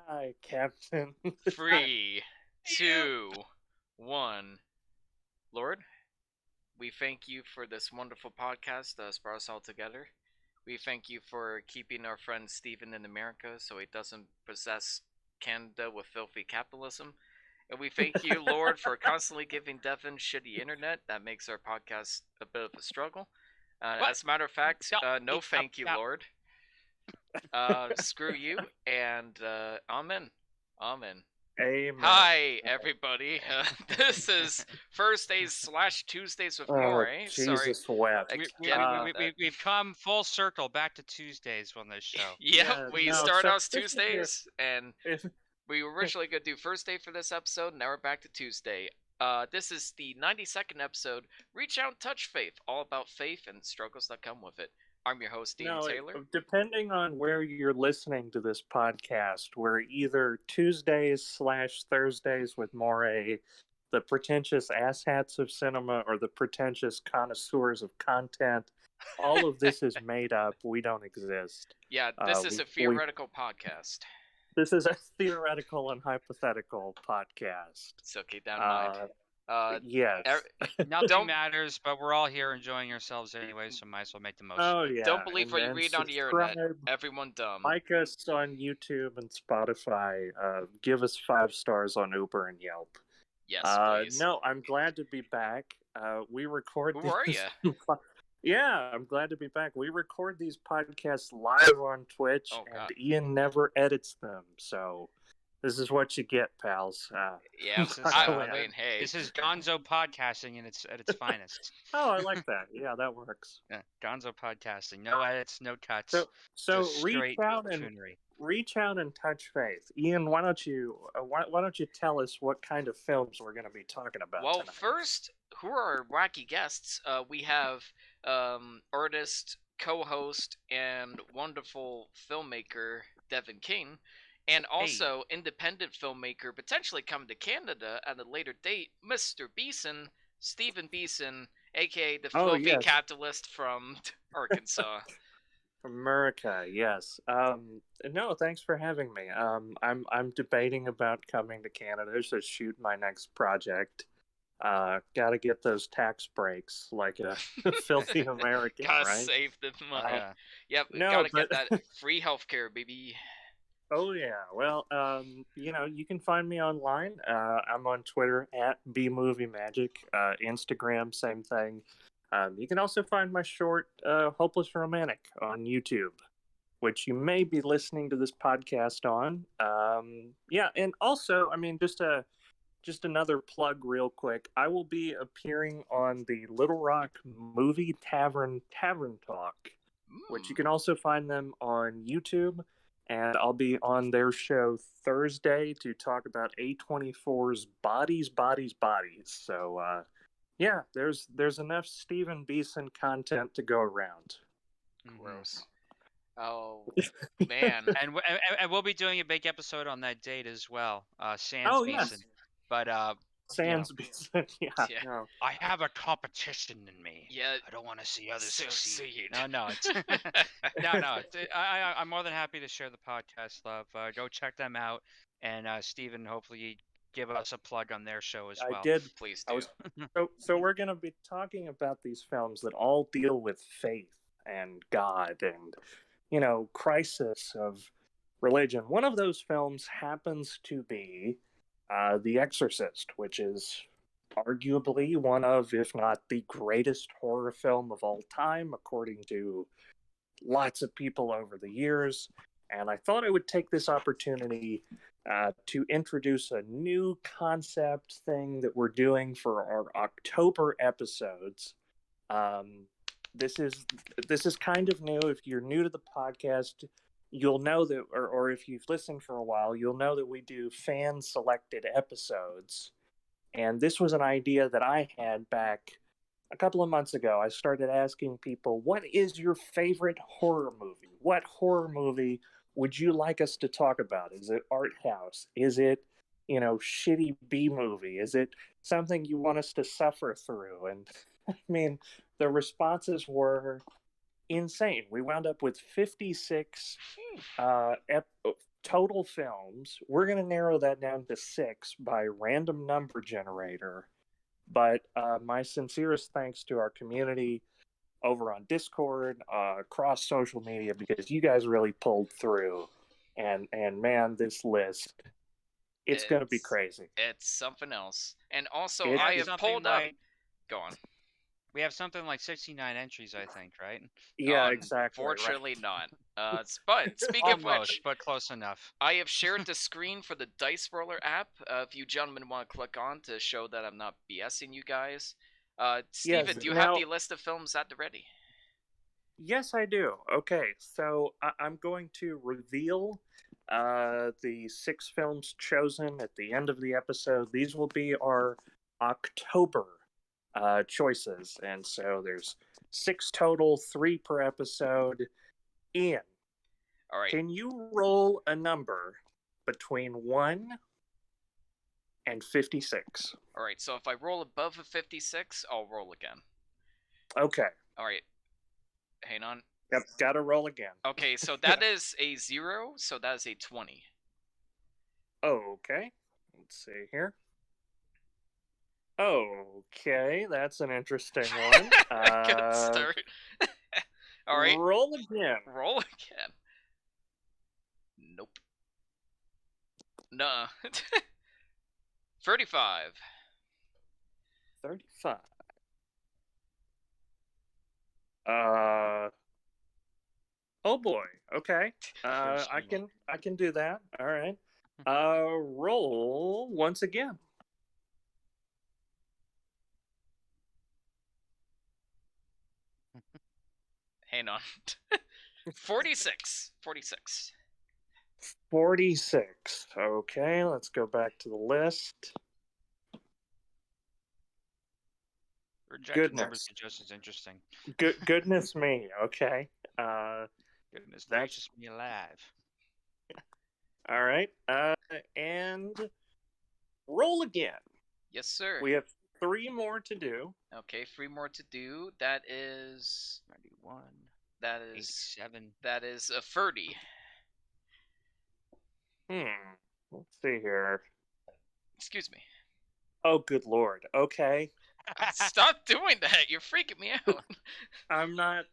aye, Captain. 3, 2, 1. Lord, we thank you for this wonderful podcast that has brought us all together. We thank you for keeping our friend Stephen in America so he doesn't possess Canada with filthy capitalism. And we thank you, Lord, for constantly giving Devon shitty internet that makes our podcast a bit of a struggle. As a matter of fact, no thank you, Lord. Screw you, and amen. Amen. Amen. Hi, everybody. This is Thursdays/Tuesdays with Moire. Jesus wept. We've come full circle back to Tuesdays on this show. We started out Tuesdays, and we were originally going to do Thursday for this episode. Now we're back to Tuesday. This is the 92nd episode, Reach Out and Touch Faith, all about faith and struggles that come with it. I'm your host, Dean Taylor. Depending on where you're listening to this podcast, we're either Tuesdays/Thursdays with Moire, the pretentious asshats of cinema, or the pretentious connoisseurs of content. All of this is made up. We don't exist. Yeah, this is a theoretical podcast. This is a theoretical and hypothetical podcast. So keep that in mind. Yes. Nothing matters, but we're all here enjoying ourselves anyway, so might as well make the most of it. Yeah. Don't believe what you read on the internet. Everyone dumb. Like us on YouTube and Spotify. Give us 5 stars on Uber and Yelp. Yes, please. No, I'm glad to be back. We record Who are you? Yeah, I'm glad to be back. We record these podcasts live on Twitch, and Ian never edits them, so... This is what you get, pals. This is Gonzo podcasting at its finest. Oh, I like that. Yeah, that works. Yeah, Gonzo podcasting. No edits, no cuts. So reach out and touch faith. Ian, why don't you tell us what kind of films we're going to be talking about tonight? First, who are our wacky guests? We have artist, co-host, and wonderful filmmaker Devon King. And also, independent filmmaker, potentially coming to Canada at a later date, Mr. Beason, Stephen Beason, a.k.a. the filthy capitalist from Arkansas. From America, yes. No, thanks for having me. I'm debating about coming to Canada to shoot my next project. Got to get those tax breaks like a filthy American, Gotta right? Save the money. Gotta get that free healthcare, baby. Oh, yeah. Well, you can find me online. I'm on Twitter at BMovieMagic. Instagram, same thing. You can also find my short, Hopeless Romantic on YouTube, which you may be listening to this podcast on. And also, just another plug real quick. I will be appearing on the Little Rock Movie Tavern Talk, which you can also find them on YouTube. And I'll be on their show Thursday to talk about A24's Bodies. So, there's enough Stephen Beason content to go around. Gross. Oh, man. and we'll be doing a big episode on that date as well. Sans Beason. Yes. But, Sans Beason, No. I have a competition in me. Yeah. I don't want to see others succeed. No. I'm more than happy to share the podcast love. Go check them out. And Stephen, hopefully give us a plug on their show as well. I did. Please do. So we're going to be talking about these films that all deal with faith and God and, crisis of religion. One of those films happens to be The Exorcist, which is arguably one of, if not the greatest horror film of all time, according to lots of people over the years. And I thought I would take this opportunity to introduce a new concept thing that we're doing for our October episodes. This is kind of new. If you're new to the podcast, you'll know that, or if you've listened for a while, you'll know that we do fan-selected episodes. And this was an idea that I had back a couple of months ago. I started asking people, what is your favorite horror movie? What horror movie would you like us to talk about? Is it art house? Is it, shitty B movie? Is it something you want us to suffer through? And the responses were insane. We wound up with 56 total films. We're going to narrow that down to 6 by random number generator. But my sincerest thanks to our community over on Discord, across social media, because you guys really pulled through. And man, this list, it's going to be crazy. It's something else. And also, It's I have pulled up. Go on. We have something like 69 entries, I think, right? Yeah, exactly. Unfortunately, right. not. But speaking of Almost, which, but close enough. I have shared the screen for the Dice Roller app. If you gentlemen want to click on to show that I'm not BSing you guys. Steven, Yes, do you now- have the list of films at the ready? Yes, I do. Okay, so I'm going to reveal the 6 films chosen at the end of the episode. These will be our October choices, and so there's 6 total, 3 per episode. Ian, All right. can you roll a number between 1 and 56? All right. So if I roll above a 56, I'll roll again. Okay. All right. Hang on. Yep, gotta roll again. Okay, so that is a 0, so that is a 20. Okay. Let's see here. Okay, that's an interesting one. Good start. All right. Roll again. Roll again. Nope. Nuh. 35. 35. Oh boy. Okay. I can do that. All right. Roll once again. Hang on. 46. 46. 46. Okay, let's go back to the list. Rejected Goodness. numbers are just as interesting. Goodness me. Okay. Goodness That's- gracious me alive. All right. And roll again. Yes, sir. We have 3 more to do. Okay, 3 more to do. That is 91. that is 87. that is a 30. Let's see here. Excuse me. Oh, good lord. Okay. Stop doing that. You're freaking me out. I'm not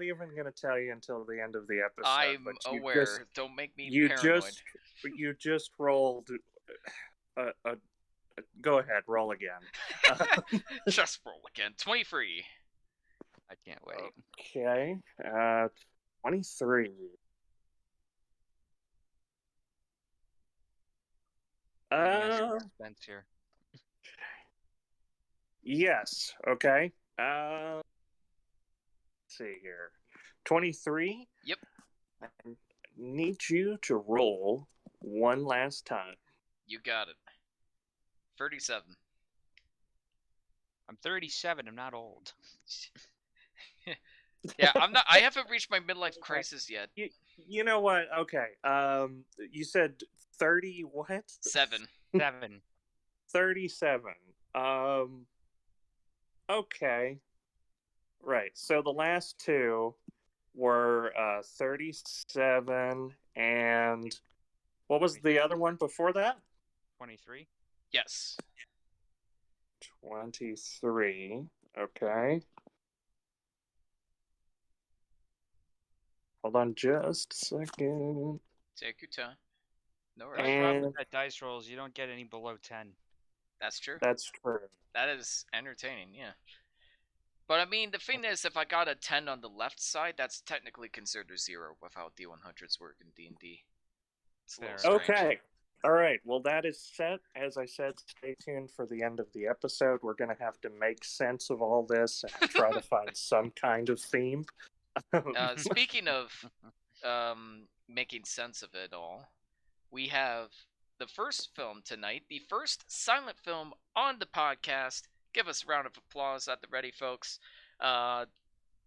even going to tell you until the end of the episode. I'm but you aware. just- Don't make me you paranoid. just rolled go ahead, roll again. Just roll again. 23. I can't wait. Okay. 23. Suspense here. Yes. Okay. Let's see here. 23. Yep. I need you to roll one last time. You got it. 37. I'm 37. I'm not old. Yeah, I'm not. I haven't reached my midlife crisis yet. You know what? Okay. You said 30 what? 7. 7. 37. Okay. Right. So the last 2 were 37 and what was the other one before that? 23. Yes. 23. Okay. Hold on just a second. Take your time. No The rush. only problem And with that dice rolls, you don't get any below 10. That's true. that's true. That is entertaining, yeah. But I mean, the thing is, if I got a 10 on the left side, that's technically considered a 0 with how D100s work in D&D. It's a little Fair. strange. Okay. All right. Well, that is set. As I said, stay tuned for the end of the episode. We're going to have to make sense of all this and try to find some kind of theme. Speaking of making sense of it all, we have the first film tonight, the first silent film on the podcast. Give us a round of applause at the ready, folks.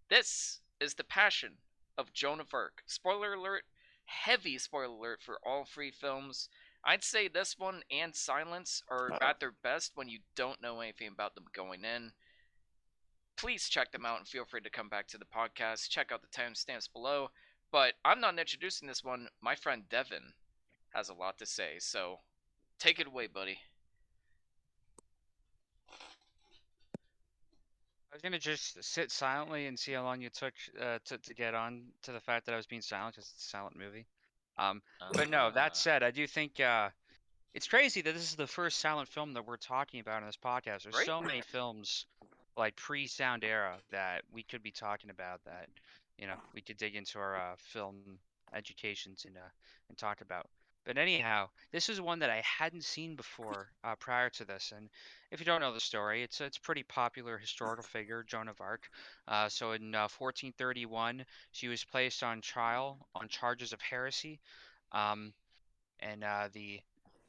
This is The Passion of Joan of Arc. Spoiler alert, heavy spoiler alert for all 3 films. I'd say this one and Silence are at their best when you don't know anything about them going in. Please check them out and feel free to come back to the podcast. Check out the timestamps below. But I'm not introducing this one. My friend Devon has a lot to say. So take it away, buddy. I was gonna just sit silently and see how long you took to get on to the fact that I was being silent because it's a silent movie. But no, that said, I do think it's crazy that this is the first silent film that we're talking about in this podcast. There's Right? so many films like pre-sound era that we could be talking about that, we could dig into our film educations and talk about. But anyhow, this is one that I hadn't seen before prior to this. And if you don't know the story, it's a pretty popular historical figure, Joan of Arc. So in 1431, she was placed on trial on charges of heresy. Um, and the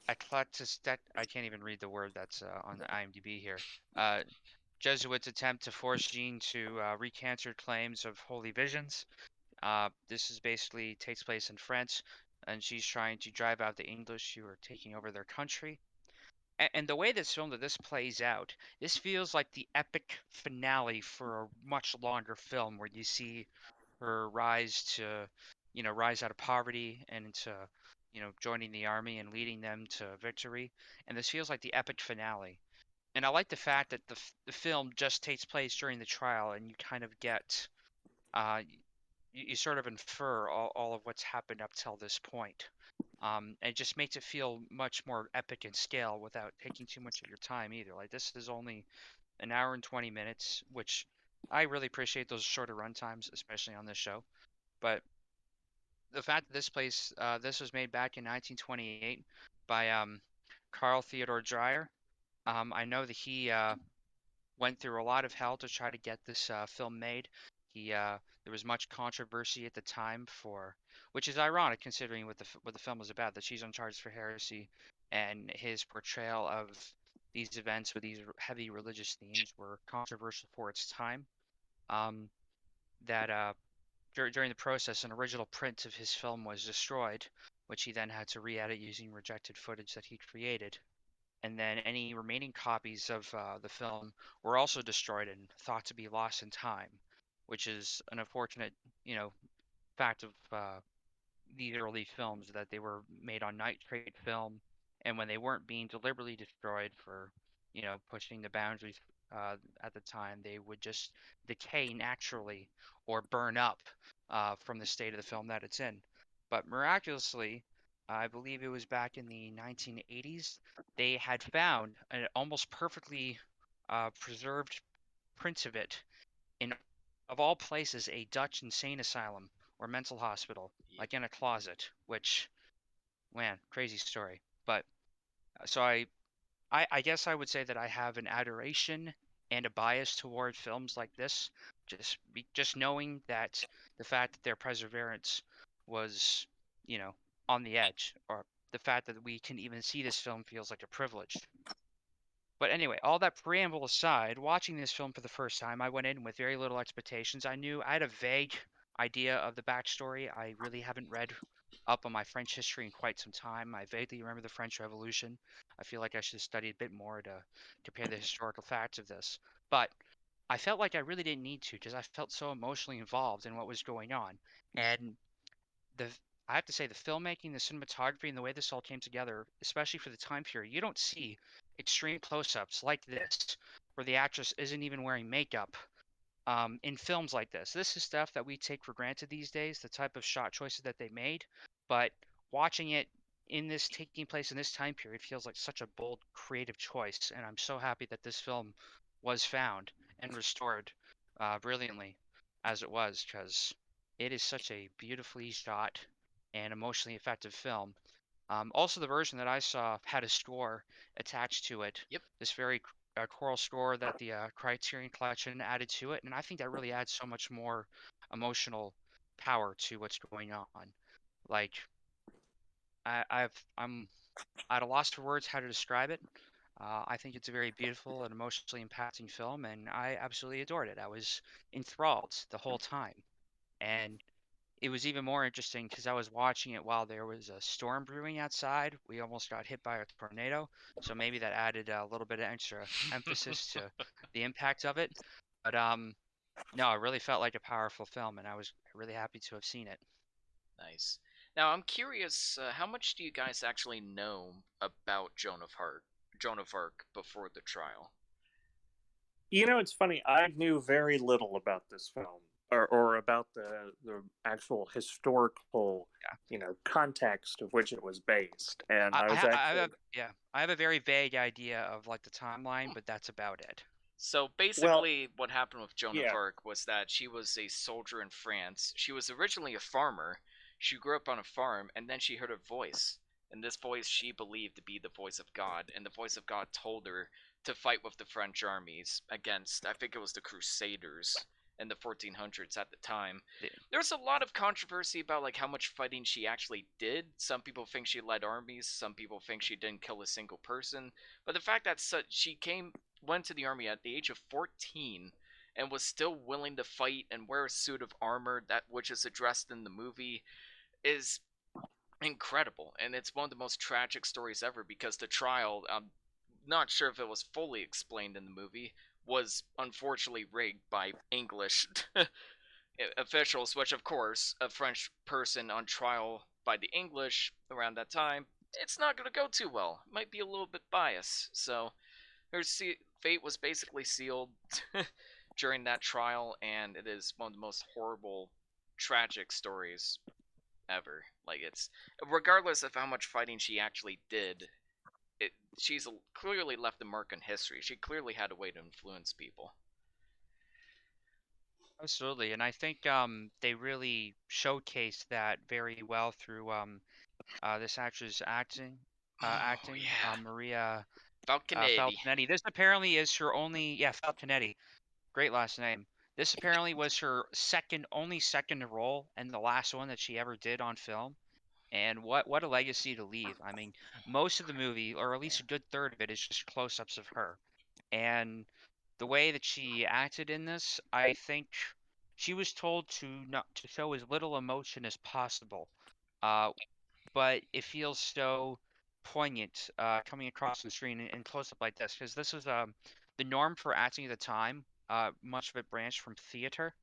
Eclectistet, I can't even read the word that's on the IMDb here. Uh, Jesuits attempt to force Jean to recant her claims of holy visions. This is basically takes place in France, and she's trying to drive out the English who are taking over their country. And the way that this plays out, this feels like the epic finale for a much longer film where you see her rise out of poverty and into, joining the army and leading them to victory. And this feels like the epic finale. And I like the fact that the film just takes place during the trial, and you kind of get, you sort of infer all of what's happened up till this point. And it just makes it feel much more epic in scale without taking too much of your time either. Like this is only an hour and 20 minutes, which I really appreciate those shorter run times, especially on this show. But the fact that this was made back in 1928 by Carl Theodor Dreyer. I know that he went through a lot of hell to try to get this film made. There was much controversy at the time which is ironic considering what the film was about, that she's on charge for heresy, and his portrayal of these events with these heavy religious themes were controversial for its time. That During the process, an original print of his film was destroyed, which he then had to re-edit using rejected footage that he created. And then any remaining copies of the film were also destroyed and thought to be lost in time, which is an unfortunate, fact of these early films, that they were made on nitrate film, and when they weren't being deliberately destroyed for, pushing the boundaries at the time, they would just decay naturally or burn up from the state of the film that it's in. But miraculously, I believe it was back in the 1980s, they had found an almost perfectly preserved print of it in, of all places, a Dutch insane asylum or mental hospital, like in a closet, which, man, crazy story. But so I guess I would say that I have an adoration and a bias toward films like this, just knowing that the fact that their perseverance was, you know, on the edge, or the fact that we can even see this film feels like a privilege. But anyway, all that preamble aside, watching this film for the first time, I went in with very little expectations. I had a vague idea of the backstory. I really haven't read up on my French history in quite some time. I vaguely remember the French Revolution. I feel like I should have studied a bit more to compare the historical facts of this. But I felt like I really didn't need to, because I felt so emotionally involved in what was going on. And the I have to say, the filmmaking, the cinematography, and the way this all came together, especially for the time period, you don't see extreme close-ups like this, where the actress isn't even wearing makeup. In films like this, this is stuff that we take for granted these days, the type of shot choices that they made. But watching it taking place in this time period feels like such a bold, creative choice, and I'm so happy that this film was found and restored brilliantly as it was, because it is such a beautifully shot and emotionally effective film. Also, the version that I saw had a score attached to it. Yep. This very choral score that the Criterion Collection added to it, and I think that really adds so much more emotional power to what's going on. Like, I'm at a loss for words how to describe it. I think it's a very beautiful and emotionally impacting film, and I absolutely adored it. I was enthralled the whole time, and it was even more interesting because I was watching it while there was a storm brewing outside. We almost got hit by a tornado, so maybe that added a little bit of extra emphasis to the impact of it. But no, it really felt like a powerful film, and I was really happy to have seen it. Nice. Now, I'm curious, how much do you guys actually know about Joan of Arc before the trial? It's funny. I knew very little about this film, or about the actual historical, Yeah. context of which it was based. And I, I I, was ha- I actually, have yeah, I have a very vague idea of like the timeline, but that's about it. So well, basically, what happened with Joan of yeah, Arc was that she was a soldier in France. She was originally a farmer. She grew up on a farm, and then she heard a voice. And this voice she believed to be the voice of God. And the voice of God told her to fight with the French armies against, I think it was the Crusaders in the 1400s at the time. The- There's a lot of controversy about like how much fighting she actually did. Some people think she led armies. Some people think she didn't kill a single person. But the fact that she went to the army at the age of 14 and was still willing to fight and wear a suit of armor, that which is addressed in the movie, is incredible. And it's one of the most tragic stories ever, because the trial, I'm not sure if it was fully explained in the movie, was unfortunately rigged by English officials, which of course a French person on trial by the English around that time, it's not going to go too well. It might be a little bit biased. So her fate was basically sealed during that trial, and it is one of the most horrible, tragic stories ever. Like, it's regardless of how much fighting she actually did, she's clearly left a mark on history. She clearly had a way to influence people. Absolutely, and I think they really showcased that very well through this actress Oh acting yeah, Maria Falconetti. Falconetti. This apparently is her only, yeah, Falconetti. Great last name. This apparently was her only second role and the last one that she ever did on film. And what a legacy to leave. I mean, most of the movie, or at least a good third of it, is just close-ups of her. And the way that she acted in this, I think she was told to not to show as little emotion as possible. Uh, but it feels so poignant coming across the screen in close up like this, because this was the norm for acting at the time. Much of it branched from theater,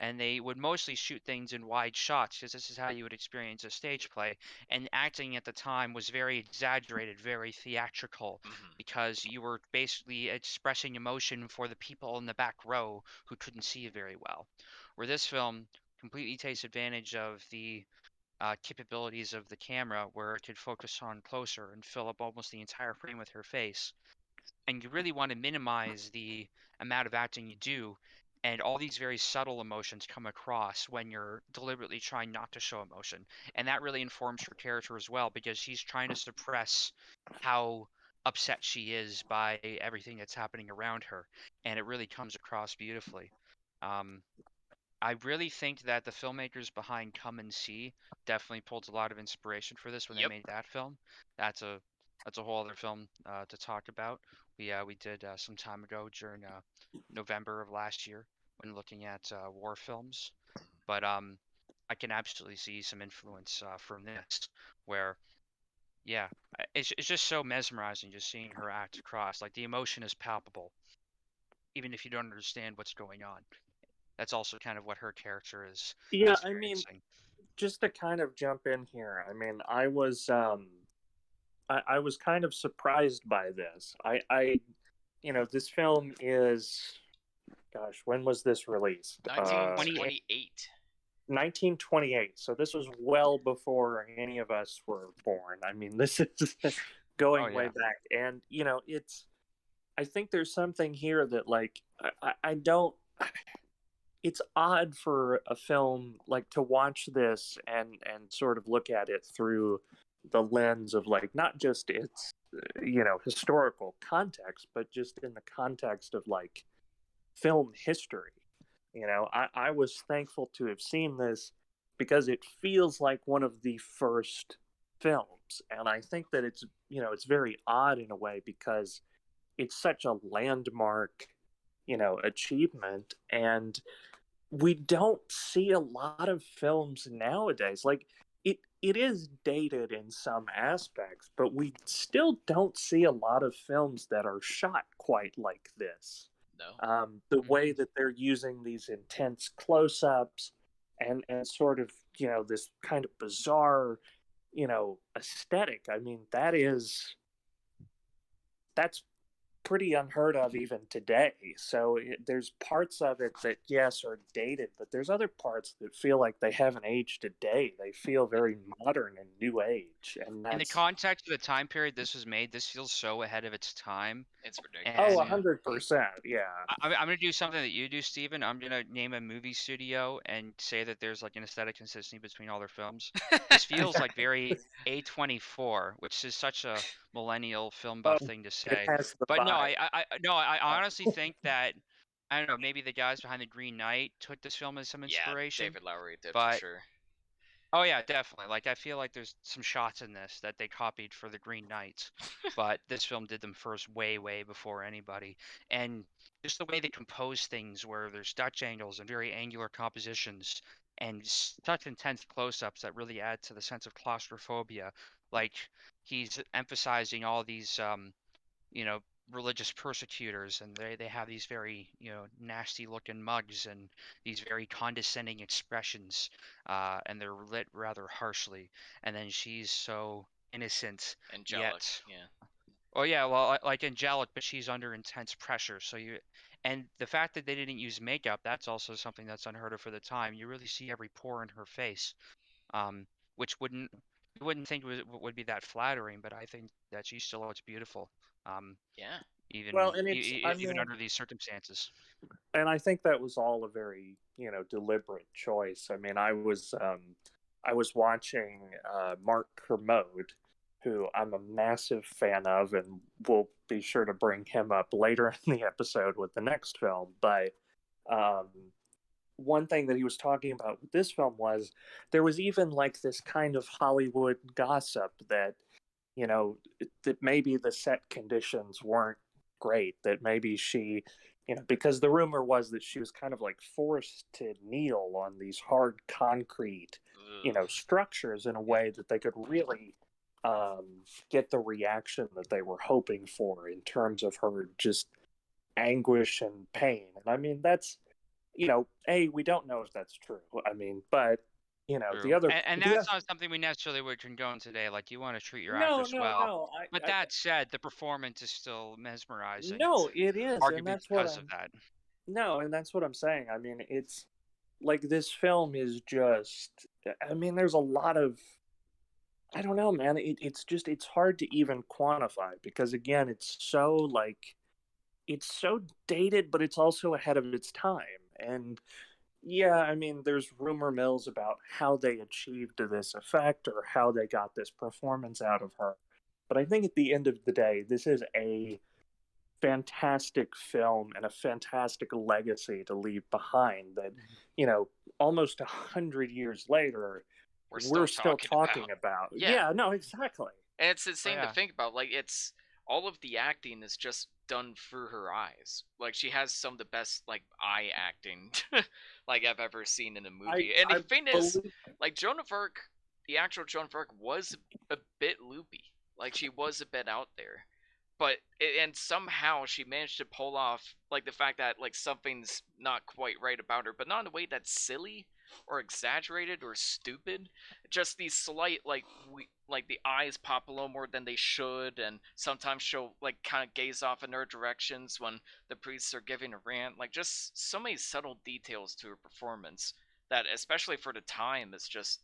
and they would mostly shoot things in wide shots because this is how you would experience a stage play. And acting at the time was very exaggerated, very theatrical, Mm-hmm. because you were basically expressing emotion for the people in the back row who couldn't see you very well. Where this film completely takes advantage of the capabilities of the camera, where it could focus on closer and fill up almost the entire frame with her face, and you really want to minimize the amount of acting you do, and all these very subtle emotions come across when you're deliberately trying not to show emotion, and that really informs her character as well, because she's trying to suppress how upset she is by everything that's happening around her, and it really comes across beautifully. um, I really think that the filmmakers behind Come and See definitely pulled a lot of inspiration for this when they Yep. made that film. That's a that's a whole other film to talk about. We did some time ago during November of last year when looking at war films. But I can absolutely see some influence from this, where yeah, it's just so mesmerizing just seeing her act across. Like the emotion is palpable, even if you don't understand what's going on. That's also kind of what her character is yeah. I mean, experiencing. just to kind of jump in here. I mean, I was kind of surprised by this. This film is, gosh, when was this released? 28. 1928. 1928. So this was well before any of us were born. I mean, this is Oh going way yeah. back. And, I think there's something here that, like, I don't. It's odd for a film like to watch this and sort of look at it through the lens of, like, not just its historical context, but just in the context of, like, film history. I was thankful to have seen this because it feels like one of the first films, and I think that it's very odd in a way because it's such a landmark achievement, and we don't see a lot of films nowadays. Like, it is dated in some aspects, but we still don't see a lot of films that are shot quite like this. No. The Mhm. way that they're using these intense close-ups and sort of this kind of bizarre, aesthetic. I mean, that's pretty unheard of even today. So there's parts of it that, yes, are dated, but there's other parts that feel like they haven't aged a day. They feel very modern and new age. And In the that's, context of the time period this was made, this feels so ahead of its time. It's ridiculous. oh, And 100%. Yeah. I'm going to do something that you do, Stephen. I'm going to name a movie studio and say that there's like an aesthetic consistency between all their films. This feels like very A24, which is such a millennial film buff thing to It say. has the But no, vibe. I honestly think that, I don't know, maybe the guys behind The Green Knight took this film as some Yeah, inspiration. David Lowery did for but sure. Oh yeah, definitely. Like I feel like there's some shots in this that they copied for The Green Knight, but this film did them first way, way before anybody. And just the way they compose things, where there's Dutch angles and very angular compositions, and such intense close-ups that really add to the sense of claustrophobia. Like he's emphasizing all these, you know, religious persecutors, and they have these very, nasty looking mugs and these very condescending expressions, and they're lit rather harshly. And then she's so innocent, Angelic, yet yeah. oh yeah, well, like angelic, but she's under intense pressure. And the fact that they didn't use makeup, that's also something that's unheard of for the time. You really see every pore in her face, um, which you wouldn't think would be that flattering, but I think that she still looks beautiful. Um, Yeah. Well, even and I even mean, under these circumstances. and I think that was all a very, deliberate choice. I mean, I was watching Mark Kermode, who I'm a massive fan of, and we'll be sure to bring him up later in the episode with the next film. But um, one thing that he was talking about with this film was there was even like this kind of Hollywood gossip that, that maybe the set conditions weren't great, that maybe she, because the rumor was that she was kind of like forced to kneel on these hard concrete, structures in a way that they could really um, get the reaction that they were hoping for in terms of her just anguish and pain. And I mean, that's, we don't know if that's true. I mean, but True. the other, And that's not something we necessarily would condone today. Like, you want to treat your no, actress no, well. no. But that said, the performance is still mesmerizing, No, it is, and arguably that's what because of I'm. that. No, and that's what I'm saying. I mean, it's like this film is just. I mean, there's a lot of. I don't know, man. It's hard to even quantify because again, it's so dated, but it's also ahead of its time. And yeah, I mean, there's rumor mills about how they achieved this effect or how they got this performance out of her. But I think at the end of the day, this is a fantastic film and a fantastic legacy to leave behind that, almost 100 years later, We're still talking about. Yeah. Yeah, no, exactly. And it's insane yeah. to think about. Like, it's all of the acting is just done through her eyes. Like, she has some of the best like eye acting like I've ever seen in a movie. And the thing is, like, Joan of Arc, the actual Joan of Arc was a bit loopy. Like, she was a bit out there. But and somehow she managed to pull off like the fact that like something's not quite right about her, but not in a way that's silly or exaggerated or stupid. Just these slight like the eyes pop a little more than they should, and sometimes she'll like kind of gaze off in her directions when the priests are giving a rant. Like, just so many subtle details to her performance that, especially for the time, is just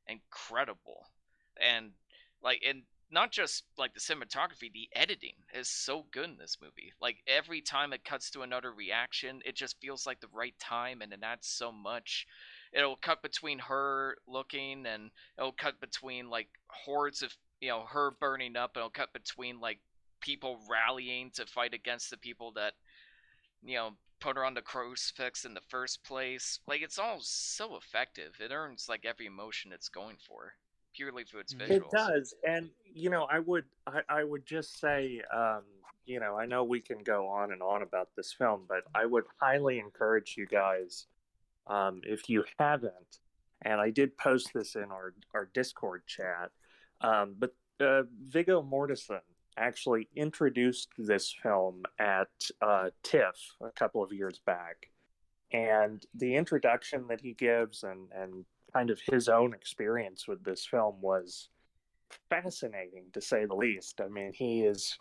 incredible. And and not just like the cinematography, the editing is so good in this movie. Like, every time it cuts to another reaction, it just feels like the right time, and it adds so much. It'll cut between her looking, and it'll cut between like hordes of her burning up, and it'll cut between like people rallying to fight against the people that put her on the crucifix in the first place. Like, it's all so effective. It earns like every emotion it's going for purely through its visuals. It does, and I would just say, I know we can go on and on about this film, but I would highly encourage you guys, if you haven't, and I did post this in our Discord chat, but Viggo Mortensen actually introduced this film at TIFF a couple of years back, and the introduction that he gives and kind of his own experience with this film was fascinating, to say the least. I mean, he is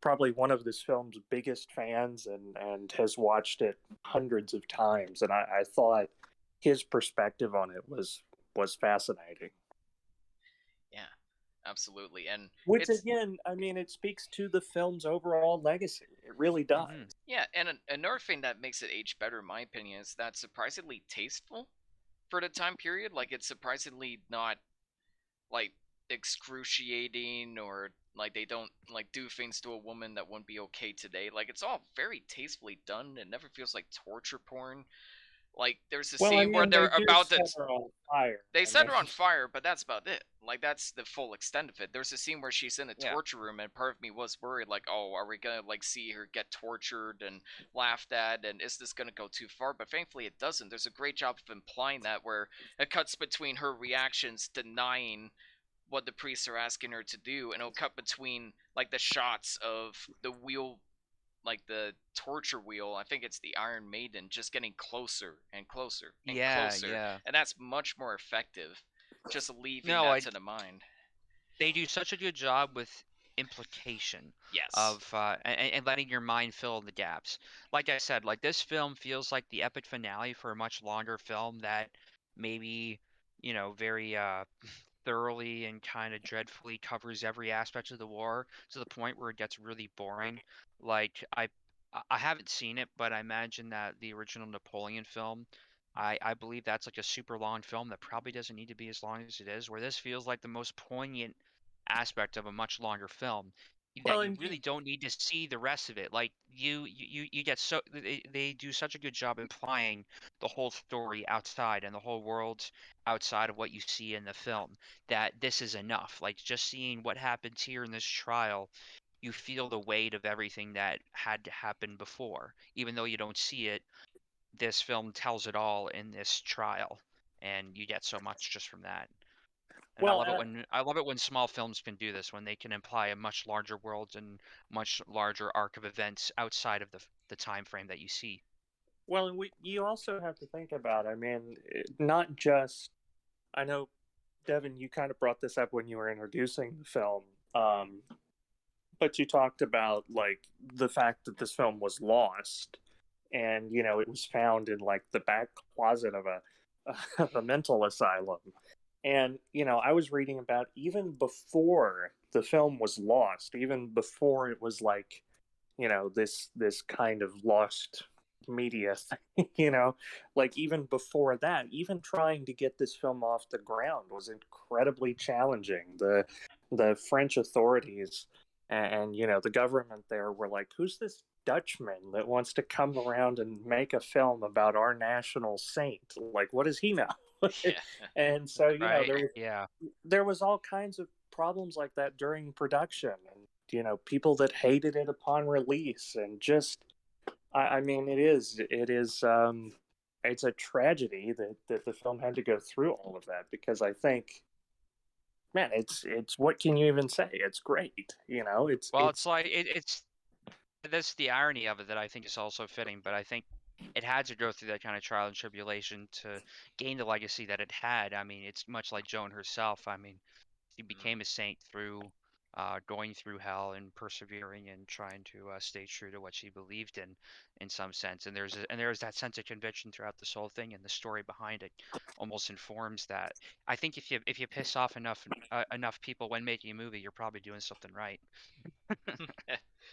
probably one of this film's biggest fans and has watched it hundreds of times. And I thought his perspective on it was fascinating. Yeah, absolutely. And which again, I mean, it speaks to the film's overall legacy. It really does. Mm-hmm. Yeah, and another thing that makes it age better, in my opinion, is that surprisingly tasteful for the time period. Like, it's surprisingly not like excruciating, or like they don't like do things to a woman that wouldn't be okay today. Like, it's all very tastefully done. It never feels like torture porn. Like, there's a Well, I scene where mean, they they're do about to set her on fire. they I set mean, her on fire, but that's about it. Like, that's the full extent of it. There's a scene where she's in a Yeah. torture room, and part of me was worried, like, oh, are we gonna like see her get tortured and laughed at, and is this gonna go too far? But thankfully, it doesn't. There's a great job of implying that, where it cuts between her reactions denying what the priests are asking her to do, and it'll cut between like the shots of the wheel, like the torture wheel, I think it's the Iron Maiden, just getting closer and closer and closer. Yeah. And that's much more effective, just leaving No, that to the mind. They do such a good job with implication Yes. of and letting your mind fill in the gaps. Like I said, like this film feels like the epic finale for a much longer film that maybe, very thoroughly and kind of dreadfully covers every aspect of the war to the point where it gets really boring. Like I haven't seen it, but I imagine that the original Napoleon film, I believe that's like a super long film that probably doesn't need to be as long as it is, where this feels like the most poignant aspect of a much longer film that well, you and really don't need to see the rest of it. Like you get so they do such a good job implying the whole story outside and the whole world outside of what you see in the film, that this is enough. Like just seeing what happens here in this trial, you feel the weight of everything that had to happen before. Even though you don't see it, this film tells it all in this trial, and you get so much just from that. And well, I love it when small films can do this, when they can imply a much larger world and much larger arc of events outside of the time frame that you see. well, and you also have to think about. I mean, not just. I know, Devon, you kind of brought this up when you were introducing the film, but you talked about like the fact that this film was lost, and it was found in like the back closet of a of a mental asylum. And I was reading about, even before the film was lost, even before it was like this kind of lost media thing, like even before that, even trying to get this film off the ground was incredibly challenging. The French authorities and the government there were like, who's this Dutchman that wants to come around and make a film about our national saint? Like, what does he know? Yeah. And so Right? Yeah. there was all kinds of problems like that during production, and people that hated it upon release, and just I mean, it's a tragedy that the film had to go through all of that, because I think, man, it's what can you even say? It's great. Well, it's like it's that's the irony of it that I think is also fitting, but I think it had to go through that kind of trial and tribulation to gain the legacy that it had. I mean, it's much like Joan herself. I mean, she became a saint through going through hell and persevering and trying to stay true to what she believed in some sense. And there's that sense of conviction throughout this whole thing, and the story behind it almost informs that. I think if you piss off enough people when making a movie, you're probably doing something right.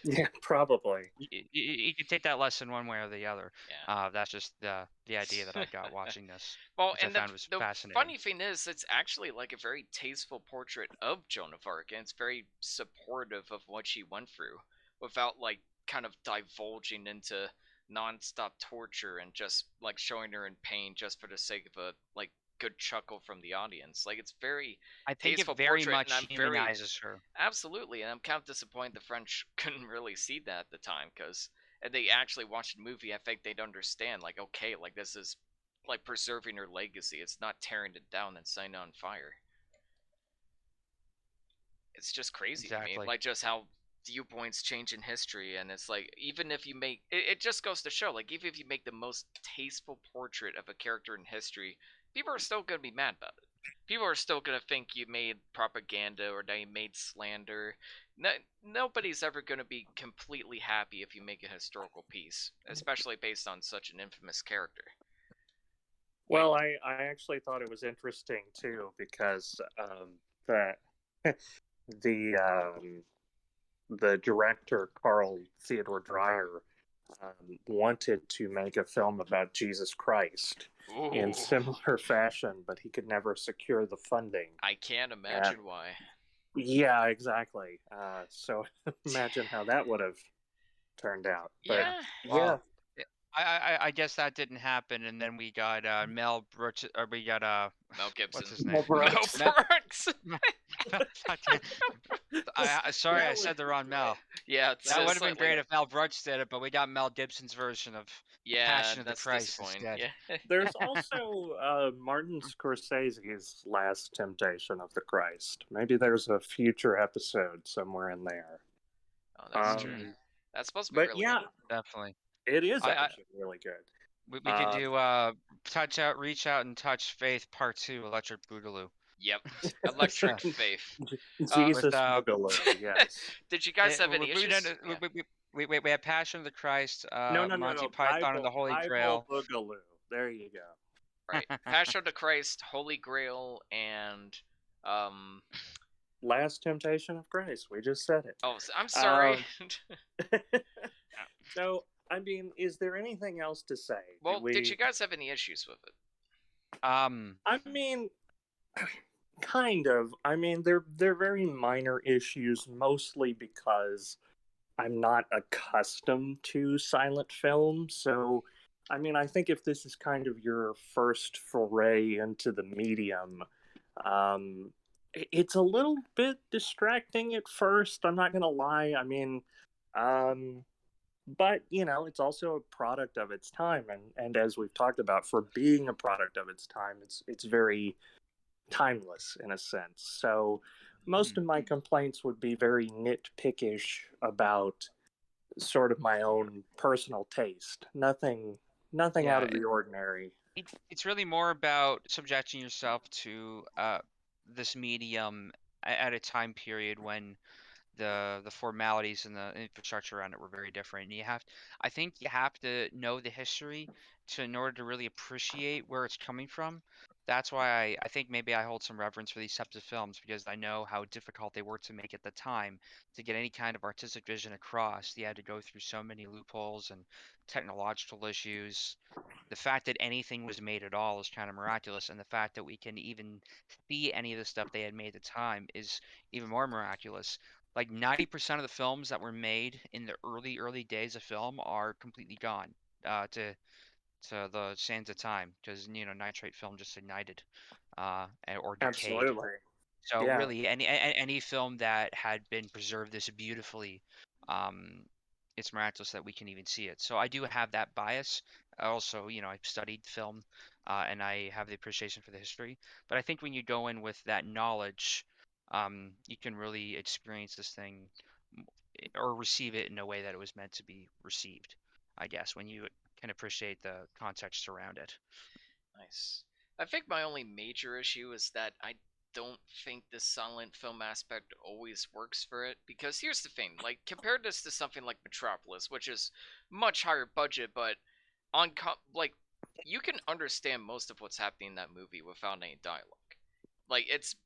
Yeah, probably. You can take that lesson one way or the other. Yeah. That's just the idea that I got watching this, Well, which I and found was the fascinating. funny thing is, it's actually like a very tasteful portrait of Joan of Arc, and it's very supportive of what she went through, without like kind of divulging into non-stop torture and just like showing her in pain just for the sake of a like good chuckle from the audience. Like, it's very I think tasteful it very portrait, and much I'm very humanizes her. absolutely, and I'm kind of disappointed the French couldn't really see that at the time, because if they actually watched the movie, I think they'd understand, like, okay, like, this is like preserving her legacy. It's not tearing it down and setting it on fire. It's just crazy to me, Exactly. like, just how viewpoints change in history. And it's like, even if you make it just goes to show, like, even if you make the most tasteful portrait of a character in history, people are still gonna be mad about it. People are still gonna think you made propaganda or that you made slander. No, nobody's ever gonna be completely happy if you make a historical piece, especially based on such an infamous character. Well, I actually thought it was interesting too because that the the director Carl Theodor Dreyer wanted to make a film about Jesus Christ in Ooh, similar fashion, but he could never secure the funding. I can't imagine why. Yeah, exactly. So imagine how that would have turned out. But Yeah. Well, I guess that didn't happen, and then we got Mel Brooks, or we got Mel Gibson. what's his Mel name? Brooks. Mel Brooks. Sorry, I That said the wrong Mel. Yeah, it's That would have been slightly- great if Mel Brooks did it, but we got Mel Gibson's version of Yeah, Passion of the that's Christ disappointing. instead. Yeah. There's also Martin Scorsese's Last Temptation of the Christ. Maybe there's a future episode somewhere in there. Oh, that's true. Mm. That's supposed to be But really yeah, good. Definitely. it is I- actually really good. We could do Reach Out and Touch Faith Part 2, Electric Boogaloo. Yep. Electric Faith. Jesus with, Boogaloo, yes. Did you guys have any issues? We had Passion of the Christ, No, Monty Python and the Holy Grail. Boogaloo. There you go. Right. Passion of the Christ, Holy Grail, and Last Temptation of Christ. We just said it. oh, I'm sorry. So, I mean, is there anything else to say? Well, did you guys have any issues with it? I mean, kind of. I mean, they're very minor issues, mostly because I'm not accustomed to silent film. So, I mean, I think if this is kind of your first foray into the medium, it's a little bit distracting at first. I'm not gonna lie. I mean, but you know, it's also a product of its time, and as we've talked about, for being a product of its time, it's very timeless in a sense. So most of my complaints would be very nitpickish about sort of my own personal taste. Nothing Yeah, out of the ordinary. It's really more about subjecting yourself to this medium at a time period when the formalities and the infrastructure around it were very different. And I think you have to know the history in order to really appreciate where it's coming from. That's why I think maybe I hold some reverence for these types of films, because I know how difficult they were to make at the time to get any kind of artistic vision across. You had to go through so many loopholes and technological issues. The fact that anything was made at all is kind of miraculous, and the fact that we can even see any of the stuff they had made at the time is even more miraculous. Like 90% of the films that were made in the early days of film are completely gone to the sands of time, because nitrate film just ignited or decayed. Absolutely. So Yeah. really, any film that had been preserved this beautifully, it's miraculous that we can even see it. So I do have that bias. Also, I've studied film, and I have the appreciation for the history. But I think when you go in with that knowledge, you can really experience this thing or receive it in a way that it was meant to be received, I guess, when you can appreciate the context around it. Nice. I think my only major issue is that I don't think the silent film aspect always works for it. Because here's the thing, like, compare this to something like Metropolis, which is much higher budget, but you can understand most of what's happening in that movie without any dialogue. Like, it's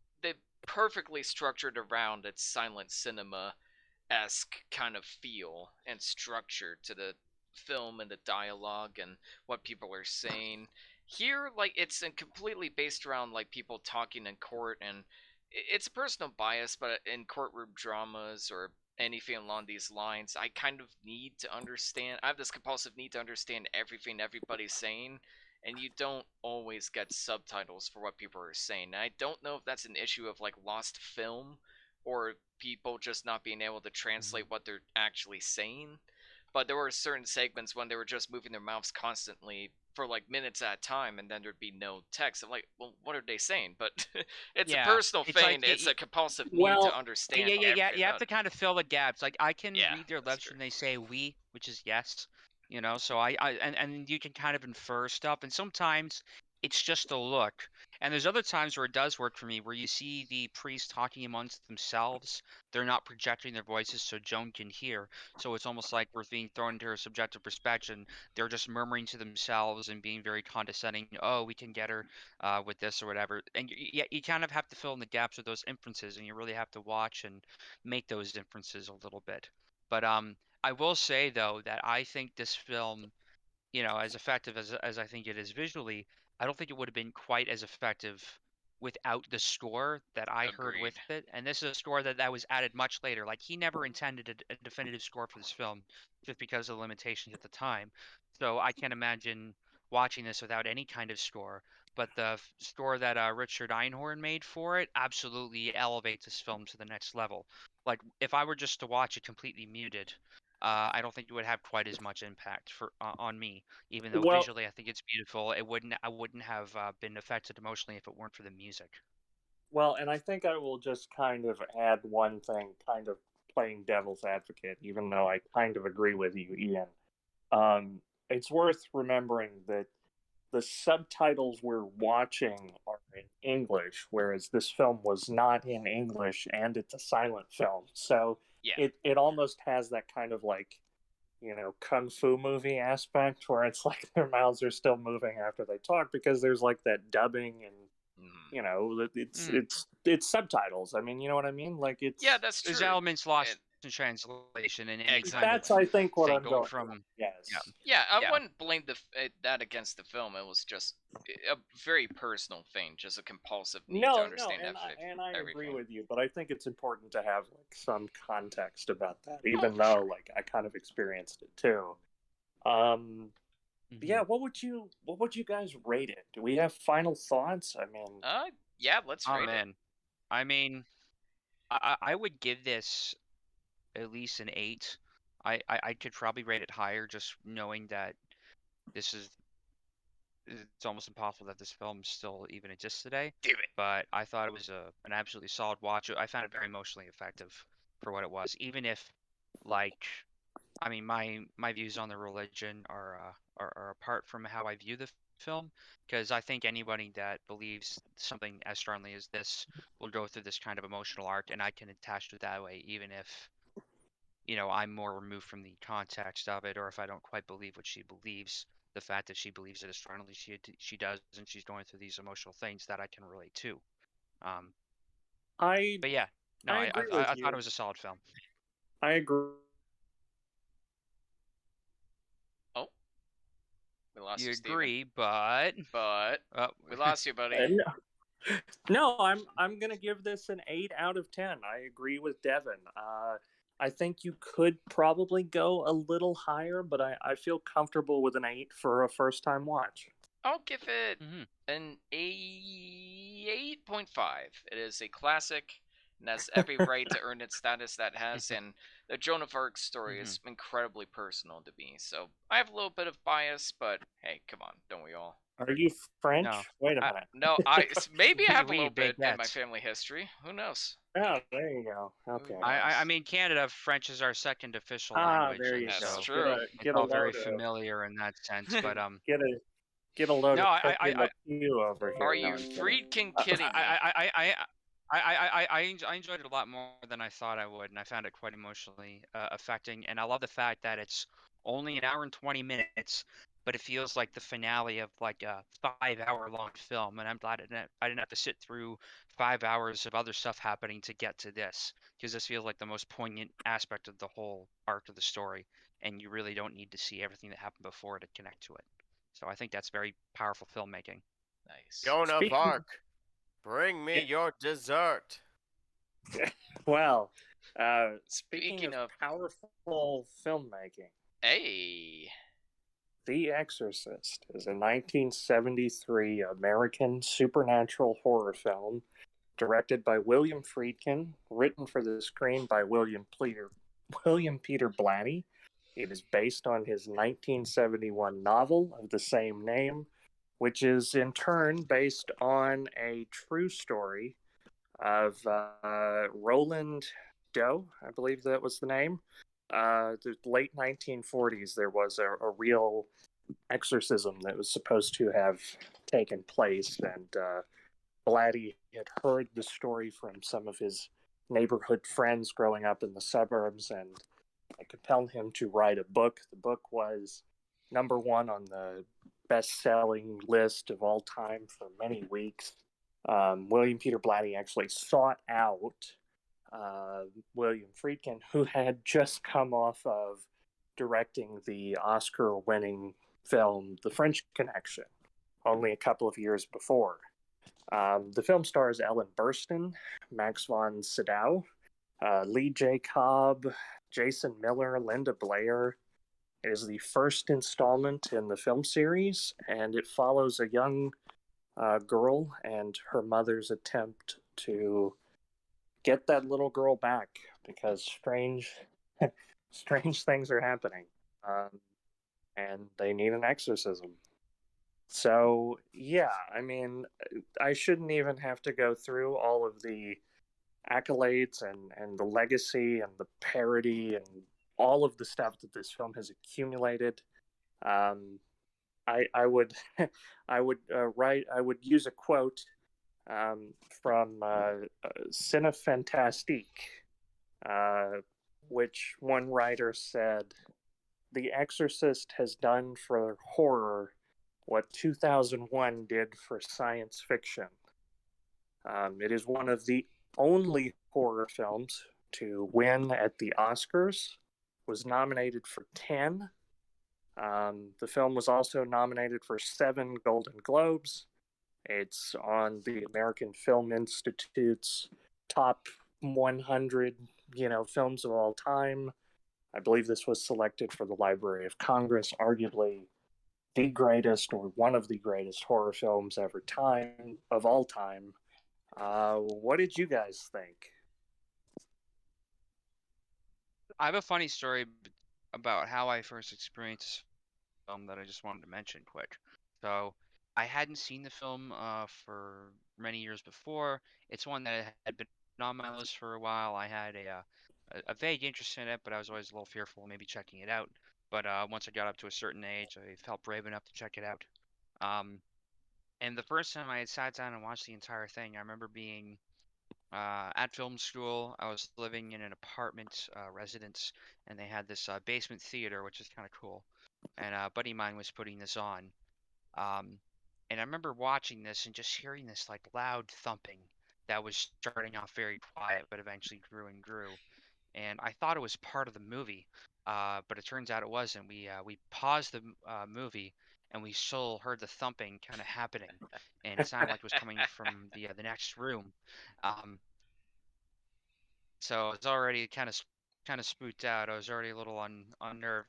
perfectly structured around its silent cinema-esque kind of feel and structure to the film and the dialogue and what people are saying. Here, like, it's completely based around like people talking in court, and it's a personal bias, but in courtroom dramas or anything along these lines, I kind of need to understand. I have this compulsive need to understand everything everybody's saying, and you don't always get subtitles for what people are saying. And I don't know if that's an issue of like lost film or people just not being able to translate what they're actually saying. But there were certain segments when they were just moving their mouths constantly for like minutes at a time, and then there'd be no text. I'm like, well, what are they saying? But it's a personal thing. It's a compulsive need to understand. Yeah. You have to kind of fill the gaps. Like, I can Yeah, read their that's lips true. when they say "we," which is yes. So and you can kind of infer stuff, and sometimes it's just a look. And there's other times where it does work for me, where you see the priests talking amongst themselves. They're not projecting their voices so Joan can hear. So it's almost like we're being thrown into her subjective perspective. They're just murmuring to themselves and being very condescending. Oh, we can get her with this or whatever. And you kind of have to fill in the gaps with those inferences, and you really have to watch and make those inferences a little bit. But I will say though that I think this film, as effective as I think it is visually, I don't think it would have been quite as effective without the score that I heard Agreed. with it. And this is a score that was added much later. Like he never intended a definitive score for this film just because of the limitations at the time. So I can't imagine watching this without any kind of score. But the score that Richard Einhorn made for it absolutely elevates this film to the next level. Like if I were just to watch it completely muted, I don't think it would have quite as much impact on me. Even though Well, visually I think it's beautiful, I wouldn't have been affected emotionally if it weren't for the music. well, and I think I will just kind of add one thing, kind of playing devil's advocate, even though I kind of agree with you, Ian. It's worth remembering that the subtitles we're watching are in English, whereas this film was not in English and it's a silent film. So Yeah. it almost has that kind of like, kung fu movie aspect where it's like their mouths are still moving after they talk because there's like that dubbing and it's subtitles. I mean, you know what I mean? Like Yeah, that's There's true. elements lost in translation and any kind of that's I think what thing I'm going going for. from Yes. Yeah, I yeah. wouldn't blame that against the film. It was just a very personal thing, just a compulsive need to No, understand I agree everything. with you, but I think it's important to have like some context about that, Oh, even for though sure. like I kind of experienced it too. Um, yeah, Mhm. what would you guys rate it? Do we have final thoughts? I mean, Yeah, let's Oh rate it. man, I mean, I would give this at least an 8. I could probably rate it higher, just knowing that this is it's almost impossible that this film still even exists today. Do it. But I thought it was an absolutely solid watch. I found it very emotionally effective for what it was. Even if, like, I mean, my views on the religion are apart from how I view the film, because I think anybody that believes something as strongly as this will go through this kind of emotional arc, and I can attach to it that way, even if I'm more removed from the context of it, or if I don't quite believe what she believes. The fact that she believes it as strongly she does, and she's going through these emotional things that I can relate to. Um, I but yeah, no, I I, agree I with I thought it you. was a solid film. I agree. Oh, we lost You you, Stephen. agree, but But we lost you, buddy. No, I'm gonna give this an 8 out of 10. I agree with Devon. I think you could probably go a little higher, but I feel comfortable with an 8 for a first time watch. I'll give it Mhm. an 8.5. It is a classic and has every right to earn its status that has, and the Joan of Arc story is incredibly personal to me. So I have a little bit of bias, but hey, come on, don't we all? Are you No, French? Wait a I, minute. No, maybe I have a little big bit in my bets. family history. Who knows? Oh, there you go. Who Okay. I knows? mean, Canada, French is our second official Ah, language, there and you That's go. so true. it's Get a all very load of familiar in that sense. But get a get a load no, of Pepe Le Pew over Are here. No, you I'm kidding. freaking kidding me? I enjoyed it a lot more than I thought I would, and I found it quite emotionally affecting. And I love the fact that it's only an hour and 20 minutes, but it feels like the finale of like a 5 hour long film. And I'm glad I didn't have to sit through 5 hours of other stuff happening to get to this, because this feels like the most poignant aspect of the whole arc of the story, and you really don't need to see everything that happened before to connect to it. So I think that's very powerful filmmaking. Nice. Joan of Speaking, Arc, bring me yeah, your dessert. well, speaking Speaking of of, powerful filmmaking, hey, The Exorcist is a 1973 American supernatural horror film directed by William Friedkin, written for the screen by William Peter Blatty. It is based on his 1971 novel of the same name, which is in turn based on a true story of Roland Doe, I believe that was the name. The late 1940s, there was a real exorcism that was supposed to have taken place, and Blatty had heard the story from some of his neighborhood friends growing up in the suburbs, and it compelled him to write a book. The book was #1 on the best-selling list of all time for many weeks. William Peter Blatty actually sought out William Friedkin, who had just come off of directing the Oscar-winning film The French Connection only a couple of years before. The film stars Ellen Burstyn, Max von Sydow, Lee J. Cobb, Jason Miller, Linda Blair. It is the first installment in the film series, and it follows a young girl and her mother's attempt to get that little girl back because strange things are happening, and they need an exorcism. So yeah, I mean, I shouldn't even have to go through all of the accolades and the legacy and the parody and all of the stuff that this film has accumulated. I would I would use a quote from Cine Fantastique, which one writer said, "The Exorcist has done for horror what 2001 did for science fiction." It is one of the only horror films to win at the Oscars, was nominated for 10. The film was also nominated for 7 Golden Globes. It's on the American Film Institute's top 100, films of all time. I believe this was selected for the Library of Congress, arguably the greatest or one of the greatest horror films of all time. What did you guys think? I have a funny story about how I first experienced this film that I just wanted to mention quick. So I hadn't seen the film for many years before. It's one that had been on my list for a while. I had a vague interest in it, but I was always a little fearful of maybe checking it out. But once I got up to a certain age, I felt brave enough to check it out. And the first time I had sat down and watched the entire thing, I remember being at film school. I was living in an apartment residence, and they had this basement theater, which is kind of cool. And a buddy of mine was putting this on. Um, and I remember watching this and just hearing this like loud thumping that was starting off very quiet, but eventually grew and grew. And I thought it was part of the movie, but it turns out it wasn't. We paused the movie and we still heard the thumping kind of happening, and it sounded like it was coming from the next room. Um, so I was already kind of spooked out. I was already a little unnerved.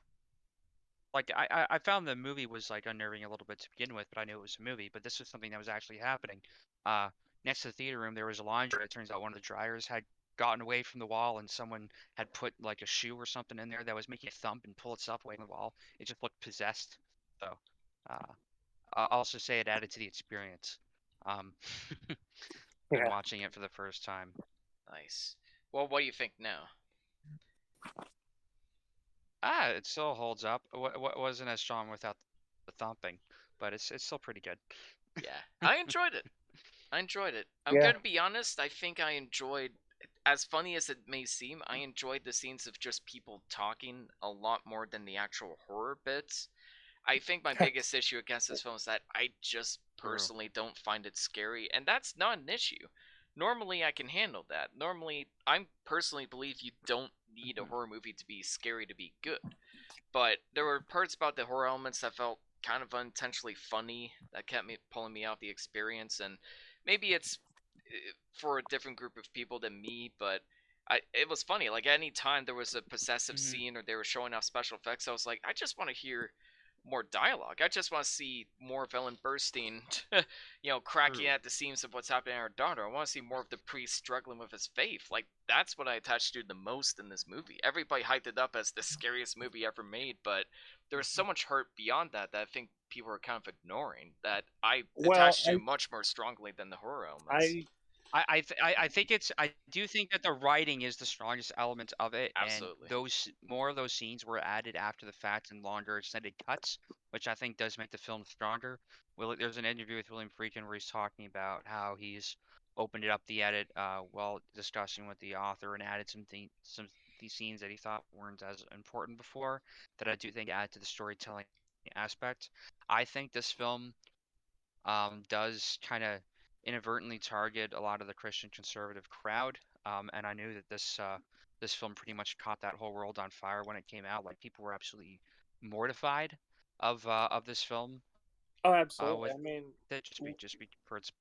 Like I found the movie was like unnerving a little bit to begin with, but I knew it was a movie. But this was something that was actually happening. Uh, Next to the theater room, there was a laundry. It turns out one of the dryers had gotten away from the wall, and someone had put like a shoe or something in there that was making it thump and pull itself away from the wall. It just looked possessed. So uh, I'll also say it added to the experience um, when Yeah. watching it for the first time. Nice. Well, what do you think now? It still holds up. What wasn't as strong without the thumping, but it's still pretty good. Yeah, I enjoyed it. I'm Yeah. gonna be honest, I think I enjoyed, as funny as it may seem, I enjoyed the scenes of just people talking a lot more than the actual horror bits. I think my biggest issue against this film is that I just True. personally don't find it scary, and that's not an issue. Normally, I can handle that. Normally, I personally believe you don't need a horror movie to be scary to be good. But there were parts about the horror elements that felt kind of unintentionally funny that kept me pulling me out the experience, and maybe it's for a different group of people than me, but it was funny. Like any time there was a possessive Mhm. scene or they were showing off special effects, I was like, I just want to hear more dialogue. I just want to see more of Ellen Burstyn, cracking True. at the seams of what's happening to her daughter. I want to see more of the priest struggling with his faith. Like that's what I attached to the most in this movie. Everybody hyped it up as the scariest movie ever made, but there's so much hurt beyond that that I think people are kind of ignoring that I attached to much more strongly than the horror elements. I think I do think that the writing is the strongest element of it, Absolutely. and more of those scenes were added after the fact in longer extended cuts. which I think does make the film stronger. There's an interview with William Friedkin where he's talking about how he's opened it up the edit while discussing with the author and added some these scenes that he thought weren't as important before that I do think add to the storytelling aspect. I think this film does kind of inadvertently target a lot of the Christian conservative crowd. And I knew that this film pretty much caught that whole world on fire when it came out. Like people were absolutely mortified of this film. Oh, absolutely. With I mean, it just for its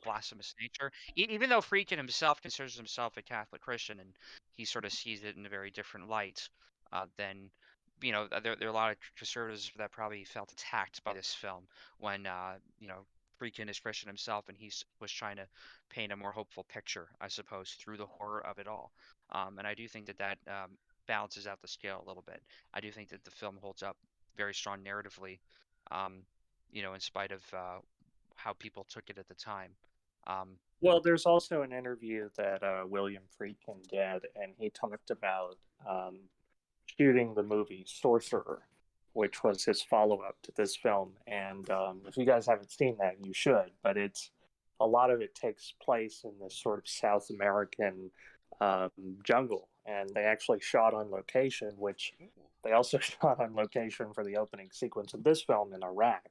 blasphemous nature. Even though Friedkin himself considers himself a Catholic Christian and he sort of sees it in a very different light, than there are a lot of conservatives that probably felt attacked by this film when Friedkin is Christian himself and he was trying to paint a more hopeful picture, I suppose, through the horror of it all. And I do think that balances out the scale a little bit. I do think that the film holds up very strong narratively. In spite of how people took it at the time. Well, there's also an interview that William Friedkin did, and he talked about shooting the movie Sorcerer, which was his follow-up to this film. And if you guys haven't seen that, you should. But a lot of it takes place in this sort of South American jungle, and they actually shot on location, which they also shot on location for the opening sequence of this film in Iraq.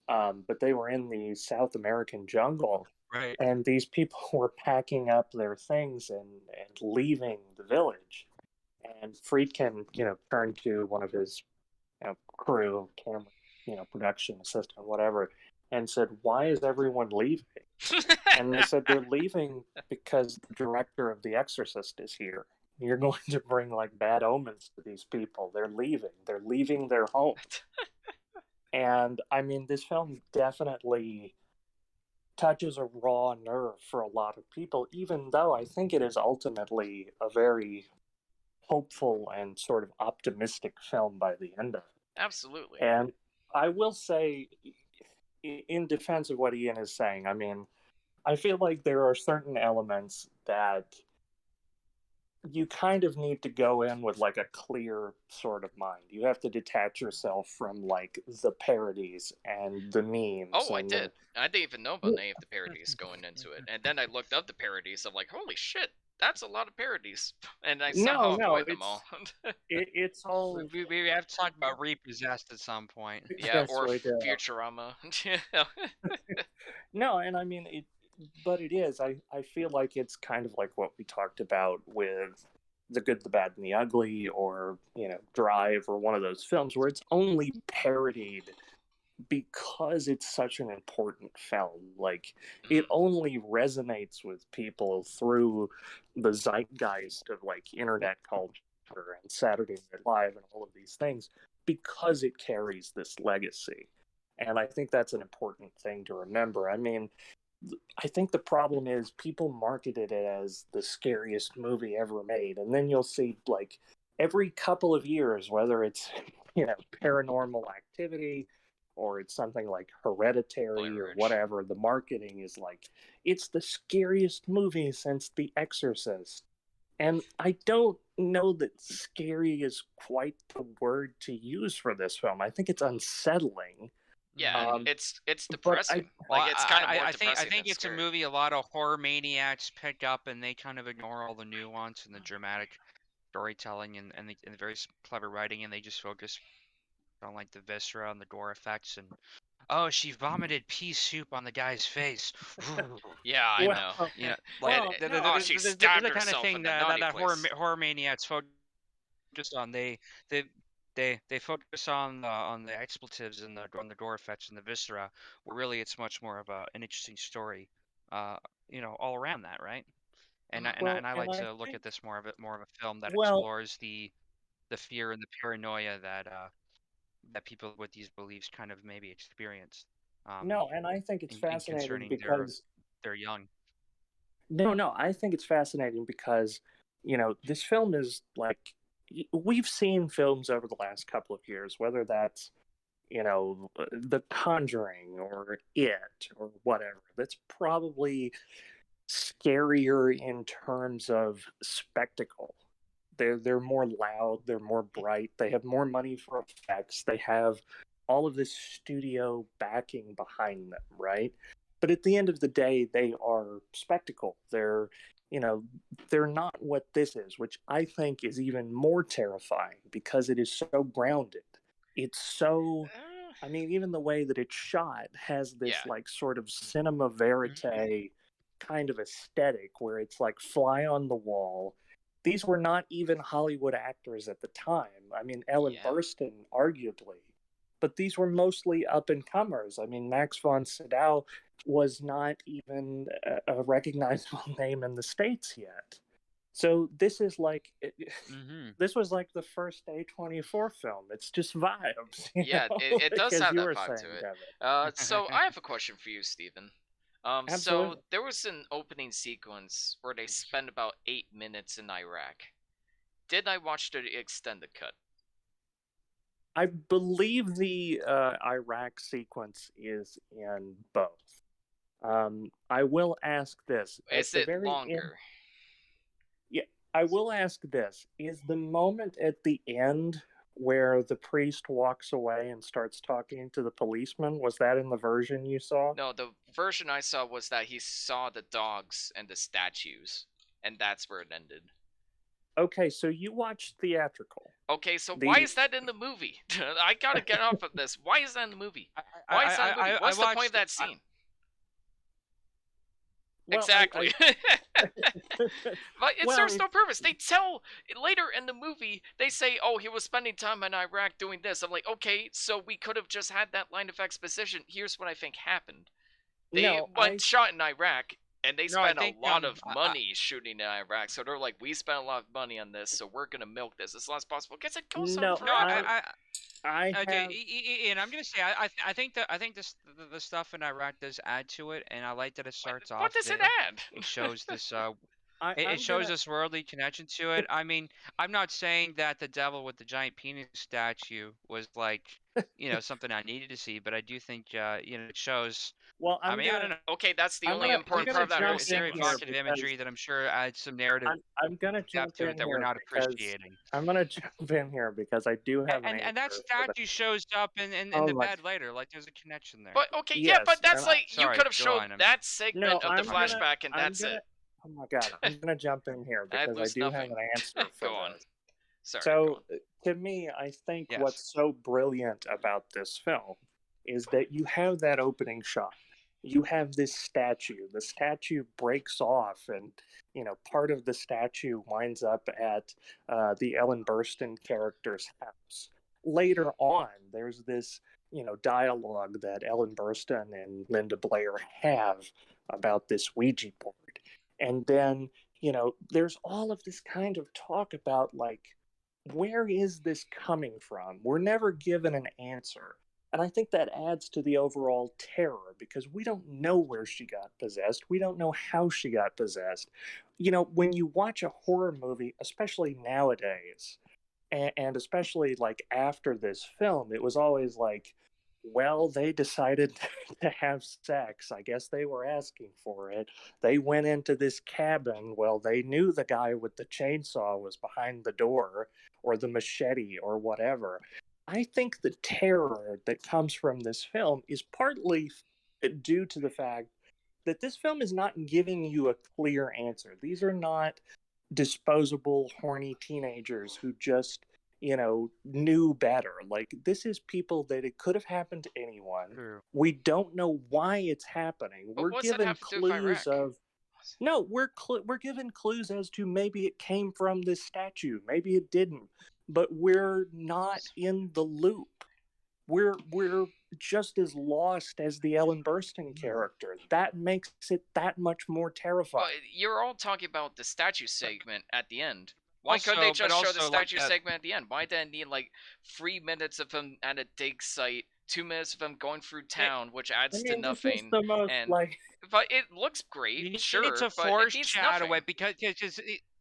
But they were in the South American jungle, right? And these people were packing up their things and leaving the village. And Friedkin, turned to one of his crew, camera, production assistant, whatever, and said, "Why is everyone leaving?" And they said they're leaving because the director of The Exorcist is here. You're going to bring like bad omens to these people. They're leaving. They're leaving their home. And I mean, this film definitely touches a raw nerve for a lot of people, even though I think it is ultimately a very hopeful and sort of optimistic film by the end of it. Absolutely. And I will say, in defense of what Ian is saying, I mean, I feel like there are certain elements that you kind of need to go in with like a clear sort of mind. You have to detach yourself from like the parodies and the memes. Oh, I did. I didn't even know about any of the parodies going into it, and then I looked up the parodies. I'm like, holy shit, that's a lot of parodies, and I somehow avoid them all. It's all. We have to talk about Repossessed at some point. Yeah, or Futurama. No, and I mean but it is. I feel like it's kind of like what we talked about with The Good, the Bad, and the Ugly, or Drive, or one of those films where it's only parodied because it's such an important film. Like, it only resonates with people through the zeitgeist of like internet culture and Saturday Night Live and all of these things because it carries this legacy. And I think that's an important thing to remember. I mean, I think the problem is people marketed it as the scariest movie ever made, and then you'll see like every couple of years, whether it's Paranormal Activity or it's something like Hereditary or whatever, the marketing is like it's the scariest movie since The Exorcist. And I don't know that scary is quite the word to use for this film. I think it's unsettling. Yeah, it's depressing. It's kind of more depressing. I think it's a movie a lot of horror maniacs pick up, and they kind of ignore all the nuance and the dramatic storytelling and the very clever writing, and they just focus on like the viscera and the gore effects and she vomited pea soup on the guy's face. Yeah, I know. She stabbed herself in the naughty place. Horror maniacs focus on. They focus on the expletives and on the gore effects and the viscera, where really it's much more of an interesting story, all around that, right? And I like to look at this more of a film that explores the fear and the paranoia that people with these beliefs kind of maybe experience. No, and I think it's fascinating because they're young. No, I think it's fascinating because this film is like, we've seen films over the last couple of years, whether that's The Conjuring or It or whatever, that's probably scarier in terms of spectacle. They're more loud, they're more bright, they have more money for effects, they have all of this studio backing behind them, right? But at the end of the day, they are spectacle. They're not what this is, which I think is even more terrifying because it is so grounded. It's so, I mean, even the way that it's shot has this Yeah. like sort of cinema verite kind of aesthetic where it's like fly on the wall. These were not even Hollywood actors at the time. I mean, Ellen Yeah. Burstyn, arguably, but these were mostly up and comers. I mean, Max von Sydow was not even a recognizable name in the States yet. So this is like this was like the first A24 film. It's just vibes, Yeah, it does as have you that were vibe saying, to it. Devin. So I have a question for you, Stephen. So Absolutely. there was an opening sequence where they spent about 8 minutes in Iraq. Did I watch the extended cut? I believe the Iraq sequence is in both. I will ask this. Is At the it very end, longer? yeah, I will ask this. Is the moment at the end where the priest walks away and starts talking to the policeman, was that in the version you saw? No, the version I saw was that he saw the dogs and the statues, and that's where it ended. Okay, so you watched theatrical. Okay, so why is that in the movie? I gotta get off of this. Why is that in the movie? Why is that in the movie? What's the point of that scene? Well, exactly. But it Well, serves no purpose. They tell later in the movie, they say, "Oh, he was spending time in Iraq doing this." I'm like, okay, so we could have just had that line of exposition. Here's what I think happened. They shot in Iraq, and they spent a lot of money shooting in Iraq. So they're like, we spent a lot of money on this, so we're gonna milk this as long as possible. Because it goes on forever. Ian, I'm gonna say I think the stuff in Iraq does add to it, and I like that it starts off. What does it add? It shows this it shows this worldly connection to it. I mean, I'm not saying that the devil with the giant penis statue was like, something I needed to see, but I do think, it shows. Well, I don't know. Okay, that's the only important part of that whole very evocative imagery that I'm sure adds some narrative. I'm gonna jump to in it that here we're not because appreciating. I'm gonna jump in here because I do have and that statue shows up in the bed later. Like there's a connection there. But okay, yeah, but that's like you could have shown that segment of the flashback, and that's it. Oh my god, I'm gonna jump in here because I do have an answer for Go on. this. Sorry. So to me, I think what's so brilliant about this film is that you have that opening shot. You have this statue. The statue breaks off, and part of the statue winds up at the Ellen Burstyn character's house. Later on, there's this dialogue that Ellen Burstyn and Linda Blair have about this Ouija board, and then there's all of this kind of talk about like, where is this coming from? We're never given an answer. And I think that adds to the overall terror because we don't know where she got possessed. We don't know how she got possessed. When you watch a horror movie, especially nowadays, and especially like after this film, it was always like, well, they decided to have sex. I guess they were asking for it. They went into this cabin. Well, they knew the guy with the chainsaw was behind the door or the machete or whatever. I think the terror that comes from this film is partly due to the fact that this film is not giving you a clear answer. These are not disposable, horny teenagers who just knew better. Like, this is people that it could have happened to anyone. True. We don't know why it's happening. But We're given clues of we're given clues as to maybe it came from this statue, maybe it didn't, but we're not in the loop. We're just as lost as the Ellen Burstyn character. That makes it that much more terrifying. Well, you're all talking about the statue segment at the end. Why couldn't they just show the statue segment at the end? Why did it need like 3 minutes of him at a dig site, 2 minutes of him going through town, which adds to nothing? The most, but it looks great. You need but to foreshadow it because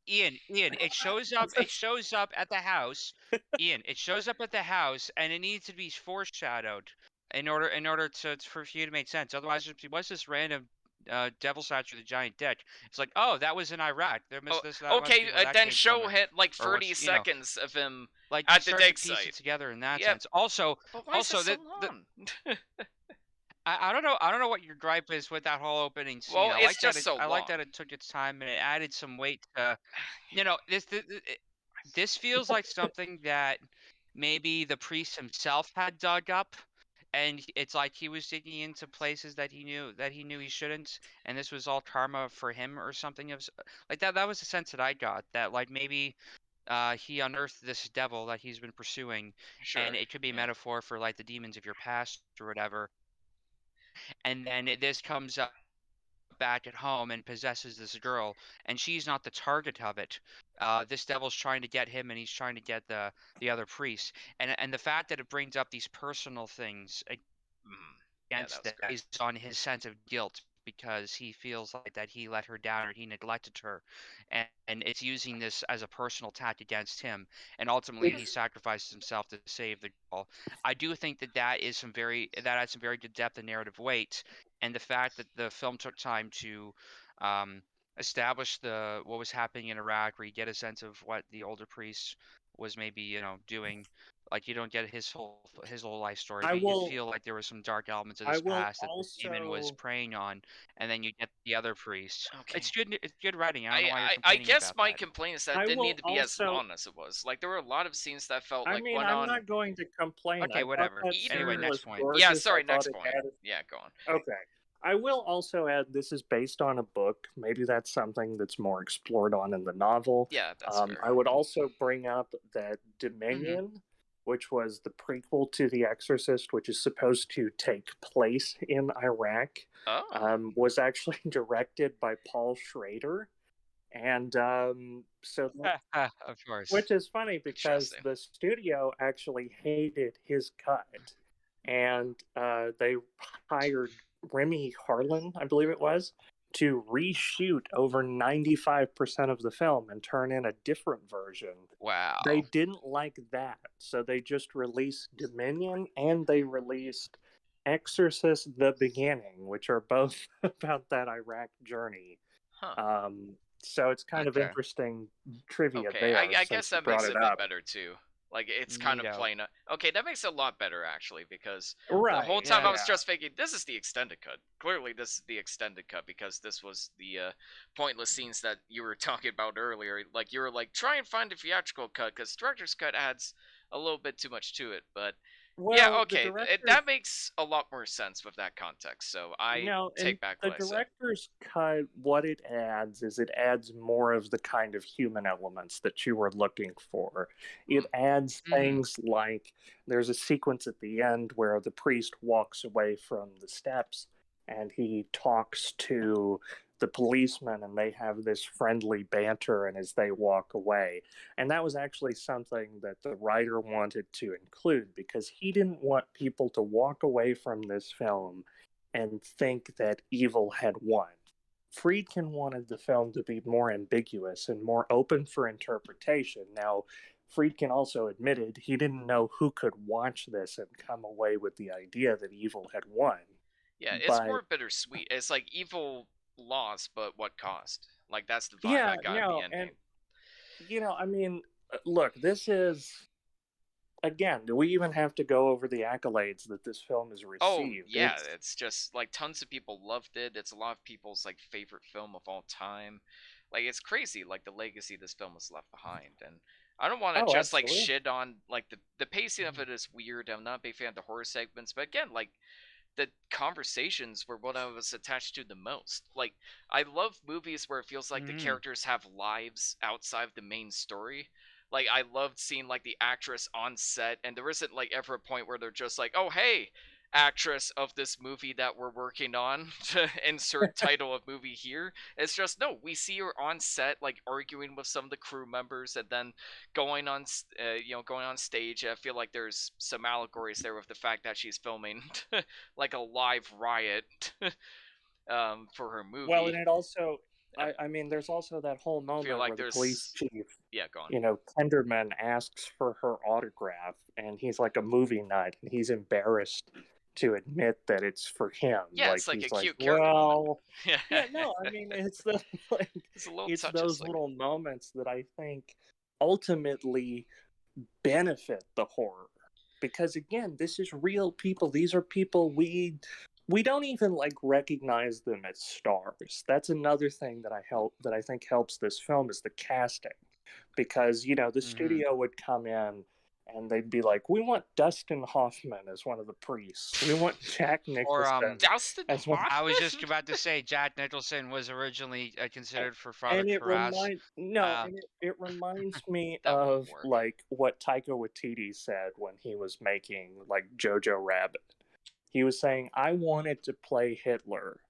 Ian, it shows up. It shows up at the house. Ian, it shows up at the house, and it needs to be foreshadowed in order for you to make sense. Otherwise, what's this random Devil Statue of the Giant Dick. It's like, oh, that was in Iraq. There must Oh, this that must okay, be where that then came show from, hit like or 30 what's seconds of him like at you the start to dig piece site. it together in that Yep. sense. Also, But why is it so the long? I don't know. I don't know what your gripe is with that whole opening scene. Well, I it's like that. just so I like that long. it took its time and it added some weight to. This feels like something that maybe the priest himself had dug up, and it's like he was digging into places that he knew he shouldn't, and this was all karma for him or something of like that. That was the sense that I got, that like maybe he unearthed this devil that he's been pursuing, Sure. and it could be a metaphor for like the demons of your past or whatever. And then this comes up back at home and possesses this girl, and she's not the target of it. This devil's trying to get him, and he's trying to get the other priest. And the fact that it brings up these personal things against that is on his sense of guilt, because he feels like that he let her down or he neglected her, and it's using this as a personal attack against him, and ultimately he sacrifices himself to save the girl. I do think that adds some very good depth and narrative weight, and the fact that the film took time to establish what was happening in Iraq, where you get a sense of what the older priest was maybe doing. Like, you don't get his whole life story, but you feel like there were some dark elements of his past that the demon was preying on, and then you get the other priest. Okay. It's good writing. I don't know why you're I complaining guess about my that. complaint is that it didn't need to be as long as it was. Like, there were a lot of scenes that felt like went on. I'm not going to complain. Okay, whatever. Anyway, next point. Yeah, sorry, next point. Yeah, go on. Okay. I will also add, this is based on a book. Maybe that's something that's more explored on in the novel. Yeah, that's fair. I would also bring up that Dominion, which was the prequel to The Exorcist, which is supposed to take place in Iraq, was actually directed by Paul Schrader. And so, of course, which is funny because the studio actually hated his cut, and they hired Remy Harlan, I believe it was, to reshoot over 95% of the film and turn in a different version. Wow. They didn't like that, so they just released Dominion, and they released Exorcist: The Beginning, which are both about that Iraq journey. Huh. So it's kind of interesting trivia there. I guess that makes it a bit better too. Like, it's kind of plain. Okay, that makes it a lot better actually, because the whole time I was just thinking, this is the extended cut. Clearly, this is the extended cut, because this was the pointless scenes that you were talking about earlier. Like, you were like, try and find a theatrical cut, because director's cut adds a little bit too much to it. But yeah, okay, that makes a lot more sense with that context. So I take back what I said. The director's cut, what it adds is it adds more of the kind of human elements that you were looking for. It adds things like, there's a sequence at the end where the priest walks away from the steps and he talks to the policeman, and they have this friendly banter, and as they walk away. And that was actually something that the writer wanted to include, because he didn't want people to walk away from this film and think that evil had won. Friedkin wanted the film to be more ambiguous and more open for interpretation. Now, Friedkin also admitted he didn't know who could watch this and come away with the idea that evil had won. Yeah, it's more bittersweet. It's like evil lost, but what cost? Like, that's the vibe I got in the ending. And, I mean, look, this is, again, do we even have to go over the accolades that this film has received? Oh, yeah, it's just, like, tons of people loved it. It's a lot of people's, like, favorite film of all time. Like, it's crazy, like, the legacy this film has left behind. And I don't want to like, shit on, like, the pacing of it is weird. I'm not a big fan of the horror segments, but again, like, the conversations were what I was attached to the most. Like, I love movies where it feels like the characters have lives outside of the main story. Like, I loved seeing, like, the actress on set, and there isn't, like, ever a point where they're just like, oh, hey, actress of this movie that we're working on, to insert title of movie here. It's just, no, we see her on set, like, arguing with some of the crew members, and then going on stage. I feel like there's some allegories there with the fact that she's filming like a live riot for her movie. Well, and it also, I mean, there's also that whole moment where the police chief, go on. Tenderman asks for her autograph, and he's like, a movie night, and he's embarrassed to admit that it's for him. Yeah, Like it's like he's a like, cute character moment. well, yeah, no, I mean it's the like It's a little it's touches those like little moments that I think ultimately benefit the horror, because again, this is real people. These are people we don't even like recognize them as stars. That's another thing that I think helps this film is the casting, because the Mm-hmm. studio would come in and they'd be like, we want Dustin Hoffman as one of the priests, we want Jack Nicholson Dustin as one. I was Hoffman. just about to say Jack Nicholson was originally considered for Father And it Karras. it reminds me That won't of work. like what Taika Waititi said when he was making like Jojo Rabbit. He was saying, I wanted to play Hitler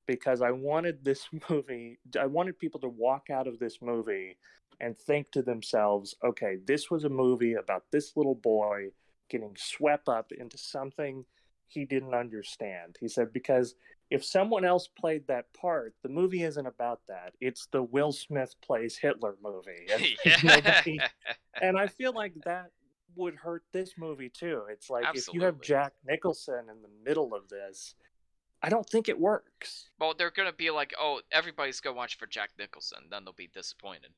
because I wanted people to walk out of this movie and think to themselves, okay, this was a movie about this little boy getting swept up into something he didn't understand. He said, because if someone else played that part, the movie isn't about that. It's the Will Smith plays Hitler movie. And nobody, and I feel like that would hurt this movie too. It's like if you have Absolutely. Jack Nicholson in the middle of this, I don't think it works. Well, they're gonna be like, oh, everybody's gonna watch for Jack Nicholson. Then they'll be disappointed.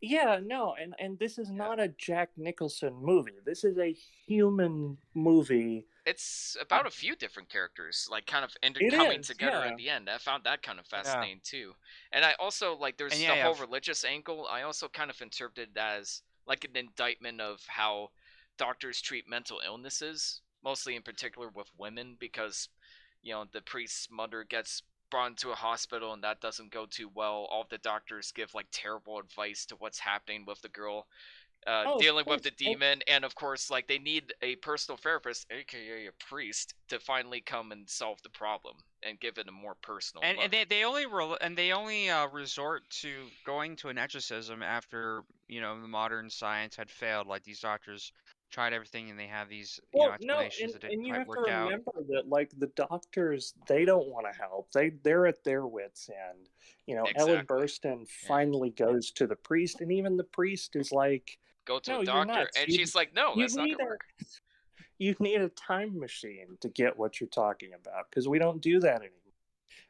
Yeah, no, and this is not a Jack Nicholson movie. This is a human movie. It's about a few different characters, like kind of It coming is, together yeah. at the end. I found that kind of fascinating too. And I also like there's And the yeah, whole religious angle. I also kind of interpreted it as like an indictment of how doctors treat mental illnesses, mostly in particular with women, because the priest's mother gets brought into a hospital and that doesn't go too well. All of the doctors give like terrible advice to what's happening with the girl Oh, of dealing with the course. And demon, and of course, like they need a personal therapist, aka a priest, to finally come and solve the problem and give it a more personal and look. they only resort to going to an exorcism after the modern science had failed. Like these doctors tried everything and they have these well, no, explanations that didn't and you quite have to work out. remember that like the doctors, they don't want to help. They're at their wits end. Ellen Exactly. Burstyn Yeah. finally goes to the priest, and even the priest is like, Go to no, a you're doctor, nuts. and she's like, "No, You that's not need gonna work." you need a time machine to get what you're talking about, because we don't do that anymore.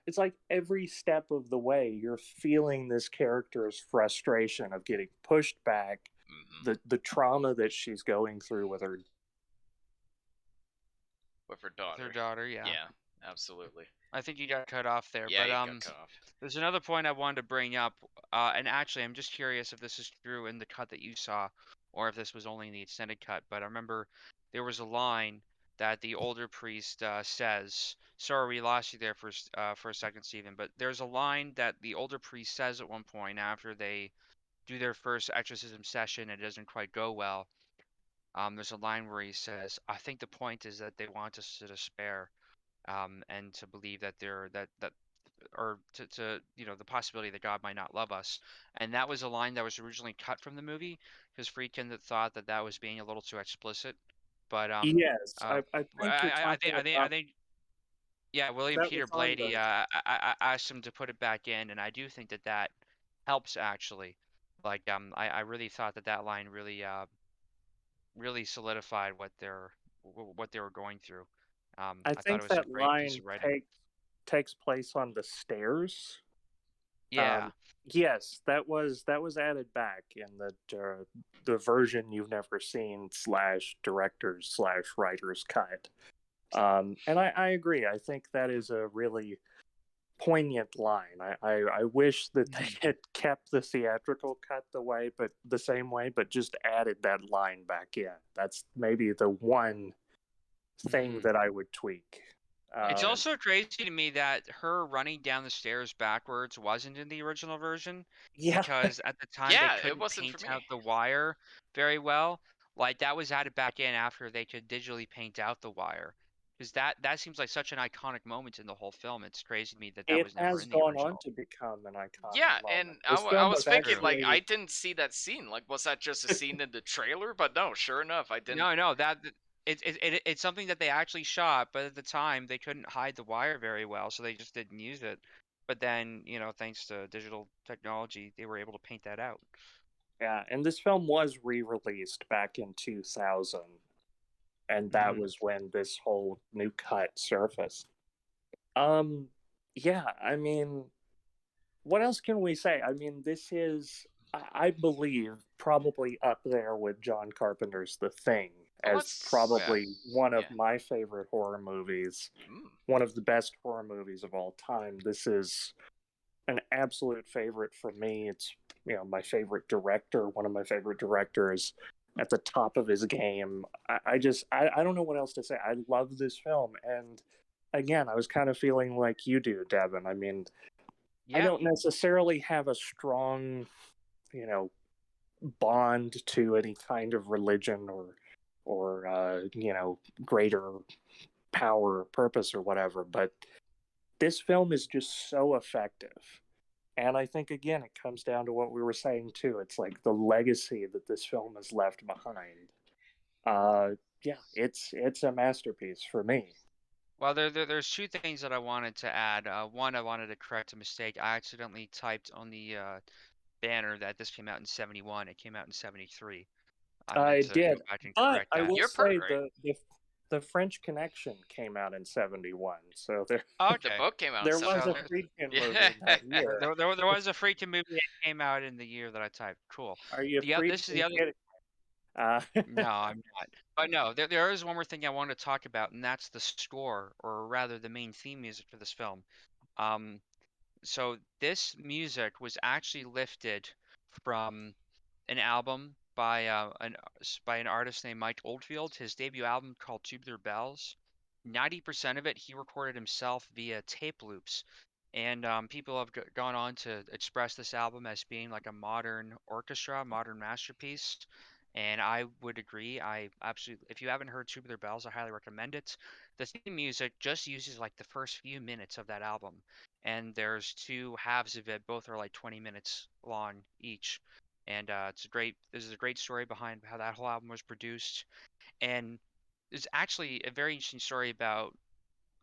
It's like every step of the way you're feeling this character's frustration of getting pushed back, Mm-hmm. the trauma that she's going through with her daughter. Their daughter, yeah. Yeah, absolutely. I think you got cut off there, Yeah, but you got cut off. there's another point I wanted to bring up, and actually, I'm just curious if this is true in the cut that you saw, or if this was only in the extended cut. But I remember there was a line that the older priest says. Sorry, we lost you there for a second, Stephen. But there's a line that the older priest says at one point after they do their first exorcism session and it doesn't quite go well. There's a line where he says, "I think the point is that they want us to despair." And to believe that or to the possibility that God might not love us. And that was a line that was originally cut from the movie because Friedkin thought that that was being a little too explicit. But Yes, uh, I think you're talking I about think yeah, William that Peter was on Blatty I asked him to put it back in, and I do think that that helps actually. Like I really thought that that line really solidified what they were going through. I I thought it think was a that great piece line of writing. takes place on the stairs. Yeah. Yes, that was added back in the version you've never seen / directors / writers cut. And I agree. I think that is a really poignant line. I wish that they had kept the theatrical cut the same way, but just added that line back in. That's maybe the one thing that I would tweak. It's also crazy to me that her running down the stairs backwards wasn't in the original version Yeah, because at the time Yeah, they it couldn't wasn't for paint me. out the wire very well. Like that was added back in after they could digitally paint out the wire. Because that seems like such an iconic moment in the whole film. It's crazy to me that that it was never has in the gone on original. to become an iconic Yeah, and moment. I, This I film was was thinking like actually I didn't see that scene. Like, was that just a scene in the trailer? But no, sure enough, I didn't. No, it's something that they actually shot, but at the time they couldn't hide the wire very well, so they just didn't use it. But then, thanks to digital technology, they were able to paint that out. yeah, and this film was re-released back in 2000. and that Mhm. was when this whole new cut surfaced. Yeah, I mean, what else can we say? I mean, this is, I believe, probably up there with John Carpenter's The Thing Oh, as that's yeah, probably one of yeah. my favorite horror movies, Mm. one of the best horror movies of all time. This is an absolute favorite for me. It's, my favorite director, one of my favorite directors, at the top of his game. I don't know what else to say. I love this film, and again, I was kind of feeling like you do, Devin. I mean, I Yeah. don't necessarily have a strong, you know, bond to any kind of religion or greater power or purpose or whatever, but this film is just so effective. And I think again it comes down to what we were saying too. It's like the legacy that this film has left behind. Yeah, it's a masterpiece for me. Well, there's two things that I wanted to add. One, I wanted to correct a mistake. I accidentally typed on the banner that this came out in 71. It came out in 73. I meant I to go did, back and but correct I that. will You're say perfect. the French Connection came out in '71, so there The Okay. book came out in there was So a there, 71. Friedkin Yeah. movie that year. there was a freaking movie that came out in the year that I typed. Cool. Are you This is the Friedkin other. kidding? Uh, No, I'm not. But no, there is one more thing I want to talk about, and that's the score, or rather the main theme music for this film. Um, so this music was actually lifted from an album by by an artist named Mike Oldfield. His debut album called Tubular Bells. 90% of it he recorded himself via tape loops, and people have gone on to express this album as being like a modern orchestra, modern masterpiece. And I would agree. I absolutely, if you haven't heard Tubular Bells, I highly recommend it. The theme music just uses like the first few minutes of that album, and there's two halves of it. Both are like 20 minutes long each, and it's a great. There's a great story behind how that whole album was produced, and there's actually a very interesting story about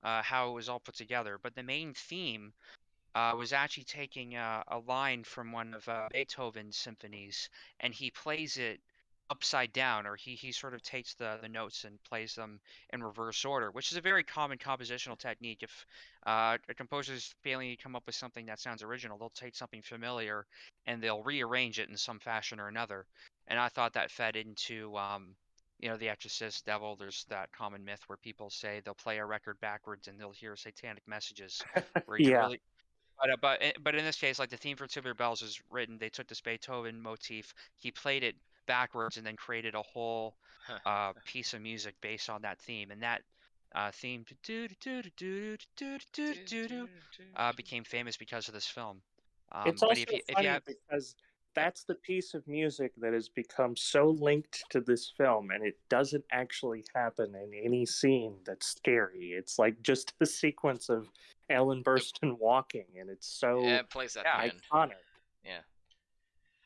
how it was all put together. But the main theme was actually taking a line from one of Beethoven's symphonies, and he plays it upside down, or he sort of takes the notes and plays them in reverse order, which is a very common compositional technique. If a composer's failing to come up with something that sounds original, they'll take something familiar and they'll rearrange it in some fashion or another. And I thought that fed into The Exorcist, Devil. There's that common myth where people say they'll play a record backwards and they'll hear satanic messages, where you yeah, really but in this case, like the theme for Tubular Bells is written, they took this Beethoven motif, he played it backwards, and then created a whole piece of music based on that theme, and that theme became famous because of this film. it's But also if you funny have, because yep, that's the piece of music that has become so linked to this film, and it doesn't actually happen in any scene that's scary. It's like just a sequence of Ellen The, Burstyn walking, and it's yeah, so it plays at yeah. the end. iconic. Yeah.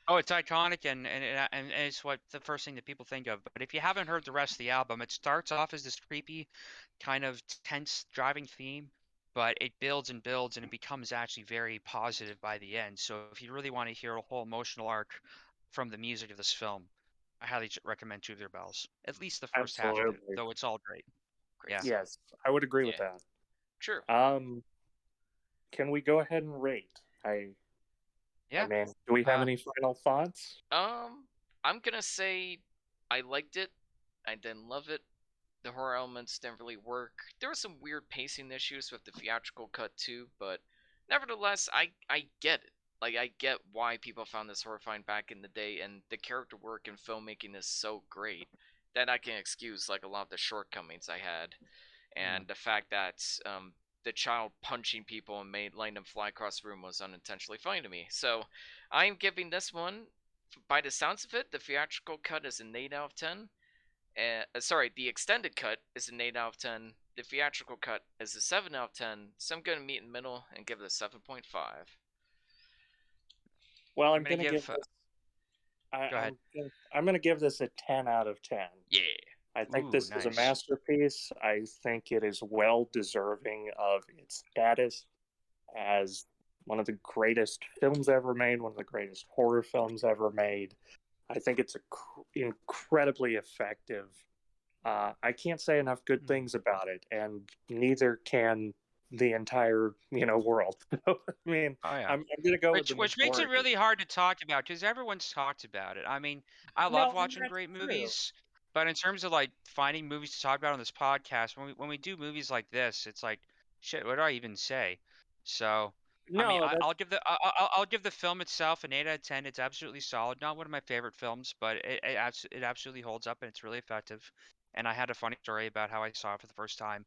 Oh, it's iconic, and it's what the first thing that people think of. But if you haven't heard the rest of the album, it starts off as this creepy, kind of tense driving theme, but it builds and builds, and it becomes actually very positive by the end. So if you really want to hear a whole emotional arc from the music of this film, I highly recommend Tubular Bells. At least the first half of it, Absolutely. though it's all great. Great Yeah. song. Yes, I would agree with Yeah. that. True. Can we go ahead and rate? I Yeah. mean, do we have Uh, any final thoughts? I'm gonna say I liked it. I didn't love it. The horror elements didn't really work. There were some weird pacing issues with the theatrical cut too, but nevertheless, I get it. Like I get why people found this horrifying back in the day, and the character work and filmmaking is so great that I can excuse like a lot of the shortcomings I had, and the fact that the child punching people and letting them fly across the room was unintentionally funny to me. So I'm giving this one, by the sounds of it, the theatrical cut is an 8 out of 10. Sorry, the extended cut is an 8 out of 10. The theatrical cut is a 7 out of 10. So I'm going to meet in the middle and give it a 7.5. Well, I'm I'm gonna gonna give give. this. Go ahead. I'm gonna give this a 10 out of 10. Yeah. I think Ooh, this is a nice. masterpiece. I think it is well deserving of its status as one of the greatest films ever made, one of the greatest horror films ever made. I think it's incredibly effective. I can't say enough good things about it, and neither can the entire world. I mean, Oh yeah. I'm gonna go with the Which makes it majority. really hard to talk about because everyone's talked about it. I mean, I love No, watching that's great true. movies, but in terms of like finding movies to talk about on this podcast, when we do movies like this, it's like, shit, what do I even say? So, I mean, No, that's I'll give the film itself an 8 out of 10. It's absolutely solid. Not one of my favorite films, but it absolutely holds up and it's really effective. And I had a funny story about how I saw it for the first time.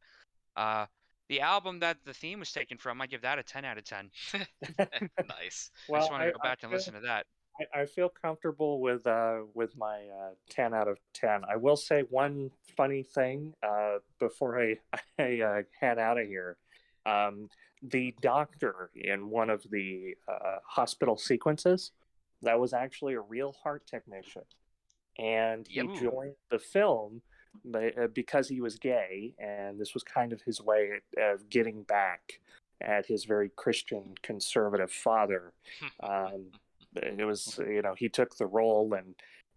Uh, the album that the theme was taken from, I give that a 10 out of 10. Nice. I just well. want to go back and listen to that. I feel comfortable with my 10 out of 10. I will say one funny thing before I head out of here. The doctor in one of the hospital sequences, that was actually a real heart technician, and he Yep. joined the film because he was gay, and this was kind of his way of getting back at his very Christian conservative father. Um, it was, he took the role,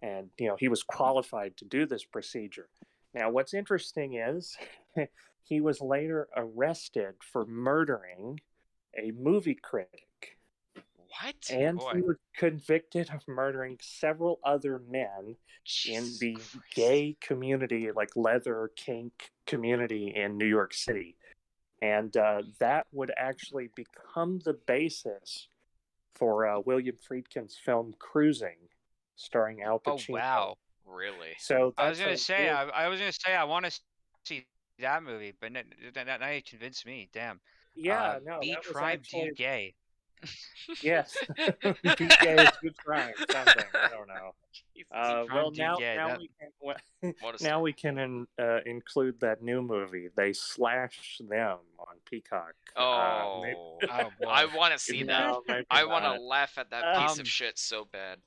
and he was qualified to do this procedure. Now, what's interesting is he was later arrested for murdering a movie critic, What? and Boy. he was convicted of murdering several other men in Jesus the Christ. gay community, like leather kink community in New York City. And that would actually become the basis for William Friedkin's film Cruising, starring Al Oh Pacino. wow. Really? So I was that's gonna a say real, I was gonna say I want to see that movie, but now you convinced me. Damn. yeah, no, Be that was crime, do actually, gay. yes, be gay is good crime, something, I don't know. Jesus. Crime, Well, do gay. now That we can What a now story. we can include that new movie. They slash them on Peacock. Maybe, Oh. oh I boy. want to see that. no, maybe I want to not. laugh at that piece of Um. shit so bad.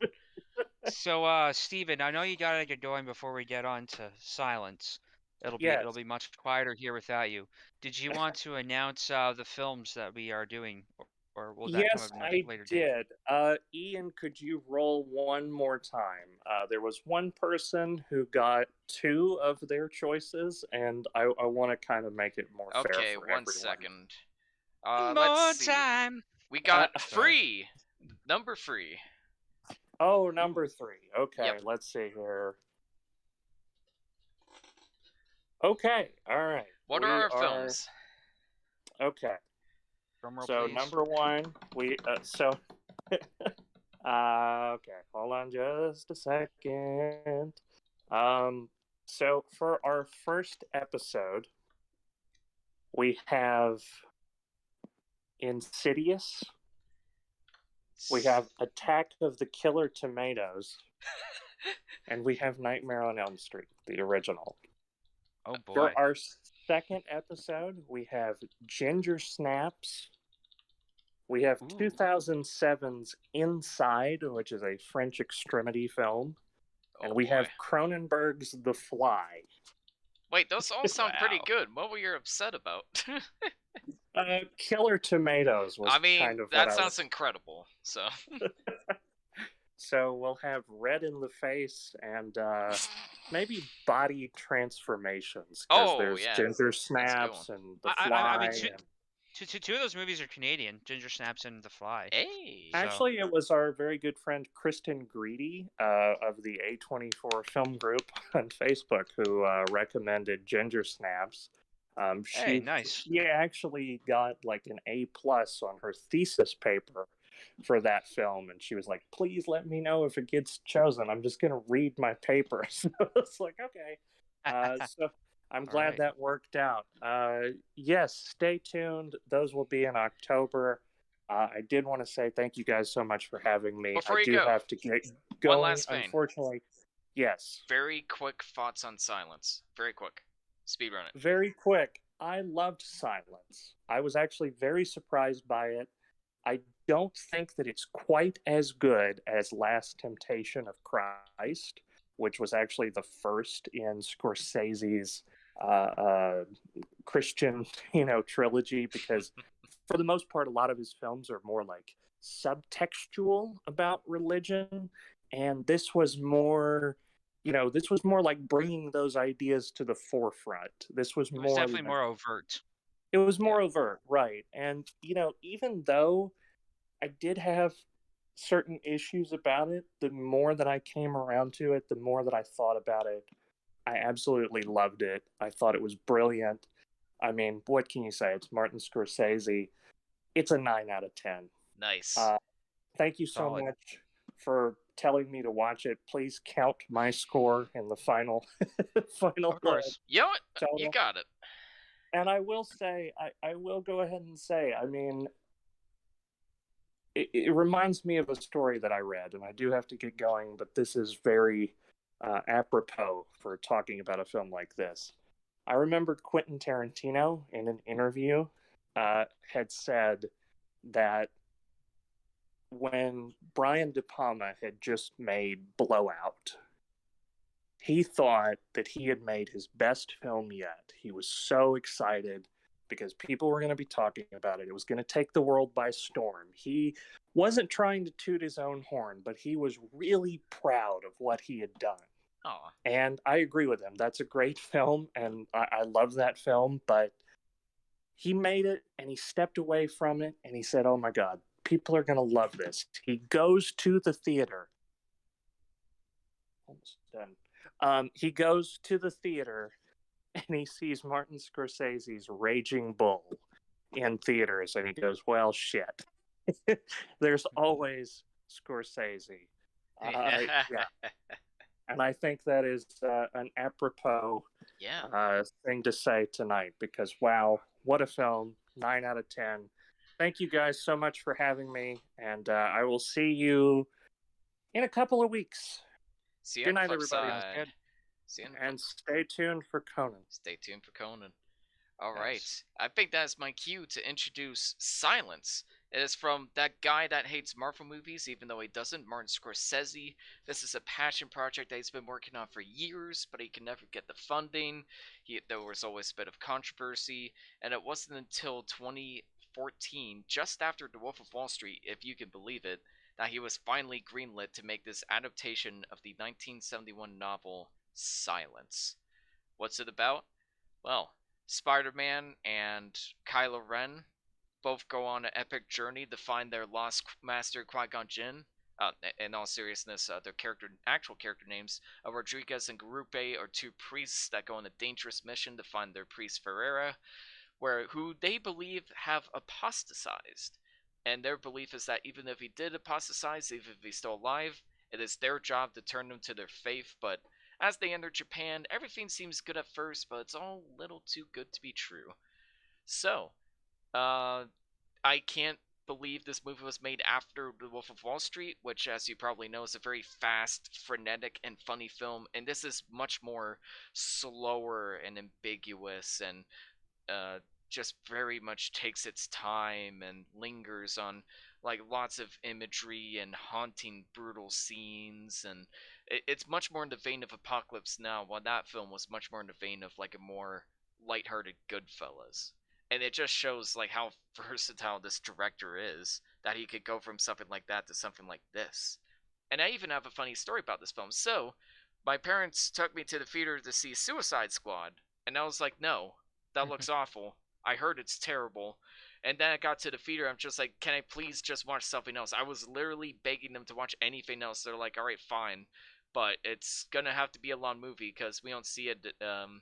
So Steven, I know you gotta get going before we get on to silence. It'll Yes, be much quieter here without you. Did you want to announce the films that we are doing, or will that come yes, at a I later date? did. Ian, could you roll one more time? There was one person who got two of their choices, and I want to kind of make it more fair Okay, for one everyone. second. More Let's see. time. We got Sorry. free. Number free. Oh, number three. Okay, Yep. let's see here. Okay, all right. What We are our films? Okay. Drum roll, So please. number one, okay, hold on just a second. So for our first episode, we have Insidious. We have Attack of the Killer Tomatoes, and we have Nightmare on Elm Street, the original. Oh boy. For our second episode, we have Ginger Snaps. We have Ooh. 2007's Inside, which is a French extremity film. And we have Cronenberg's The Fly. Wait, those all sound pretty Wow. good. What were you upset about? Killer Tomatoes was I mean, kind of that what sounds incredible. So. So we'll have Red in the Face and maybe Body Transformations. Because there's yeah. Ginger Snaps and The Fly. I mean, two of those movies are Canadian, Ginger Snaps and The Fly. Hey. Actually, it was our very good friend Kristen Greedy of the A24 Film Group on Facebook who recommended Ginger Snaps. Hey, nice. She actually got like an A+ on her thesis paper for that film, and she was like, "Please let me know if it gets chosen. I'm just gonna read my paper." So it's like, okay. So I'm glad right. that worked out. Yes, stay tuned. Those will be in October. I did want to say thank you guys so much for having me. Before I you do go, have to get going. one last vein. Unfortunately, yes. Very quick thoughts on Silence. Very quick. Speedrun it. Very quick. I loved Silence. I was actually very surprised by it. I don't think that it's quite as good as Last Temptation of Christ, which was actually the first in Scorsese's Christian, trilogy, because for the most part, a lot of his films are more like subtextual about religion, and this was more, this was more like bringing those ideas to the forefront. This was It was more definitely more overt. It was more overt, right? And even though I did have certain issues about it, the more that I came around to it, the more that I thought about it, I absolutely loved it. I thought it was brilliant. I mean, what can you say? It's Martin Scorsese. It's a 9 out of 10. Nice. Thank you so Solid. much for telling me to watch it. Please count my score in the final Of course. You know what? total. You got it. And I will say, I will go ahead and say, I mean, it reminds me of a story that I read, and I do have to get going, but this is very apropos for talking about a film like this. I remember Quentin Tarantino in an interview had said that when Brian De Palma had just made Blowout, he thought that he had made his best film yet. He was so excited because people were going to be talking about it. It was going to take the world by storm. He wasn't trying to toot his own horn, but he was really proud of what he had done. Aw. And I agree with him. That's a great film, and I love that film, but he made it, and he stepped away from it, and he said, oh my God, people are going to love this. He goes to the theater. Almost done. He goes to the theater and he sees Martin Scorsese's Raging Bull in theaters, and he goes, well, shit. There's always Scorsese. Yeah. And I think that is an apropos thing to say tonight, because, wow, what a film. 9 out of 10. Thank you guys so much for having me, and I will see you in a couple of weeks. See you Good on the night, flip everybody. side. See you on the And stay tuned for Conan. Stay tuned for Conan. All Yes. right. I think that's my cue to introduce Silence. It is from that guy that hates Marvel movies, even though he doesn't, Martin Scorsese. This is a passion project that he's been working on for years, but he can never get the funding. There was always a bit of controversy, and it wasn't until 2014, just after The Wolf of Wall Street, if you can believe it, that he was finally greenlit to make this adaptation of the 1971 novel Silence. What's it about? Well, Spider-Man and Kylo Ren both go on an epic journey to find their lost master Qui-Gon Jinn. In all seriousness, their actual character names, Rodriguez and Garupe, are two priests that go on a dangerous mission to find their priest Ferreira, who they believe have apostatized. And their belief is that even if he did apostatize, even if he's still alive, it is their job to turn them to their faith. But as they enter Japan, everything seems good at first, but it's all a little too good to be true. So, I can't believe this movie was made after The Wolf of Wall Street, which, as you probably know, is a very fast, frenetic, and funny film. And this is much more slower and ambiguous, and just very much takes its time and lingers on like lots of imagery and haunting, brutal scenes, and it's much more in the vein of Apocalypse Now, while that film was much more in the vein of like a more lighthearted Goodfellas. And it just shows like how versatile this director is, that he could go from something like that to something like this. And I even have a funny story about this film. So, my parents took me to the theater to see Suicide Squad, and I was like, no, that looks awful. I heard it's terrible. And then I got to the theater, I'm just like, can I please just watch something else? I was literally begging them to watch anything else. They're like, alright, fine. But it's gonna have to be a long movie, because we don't see it in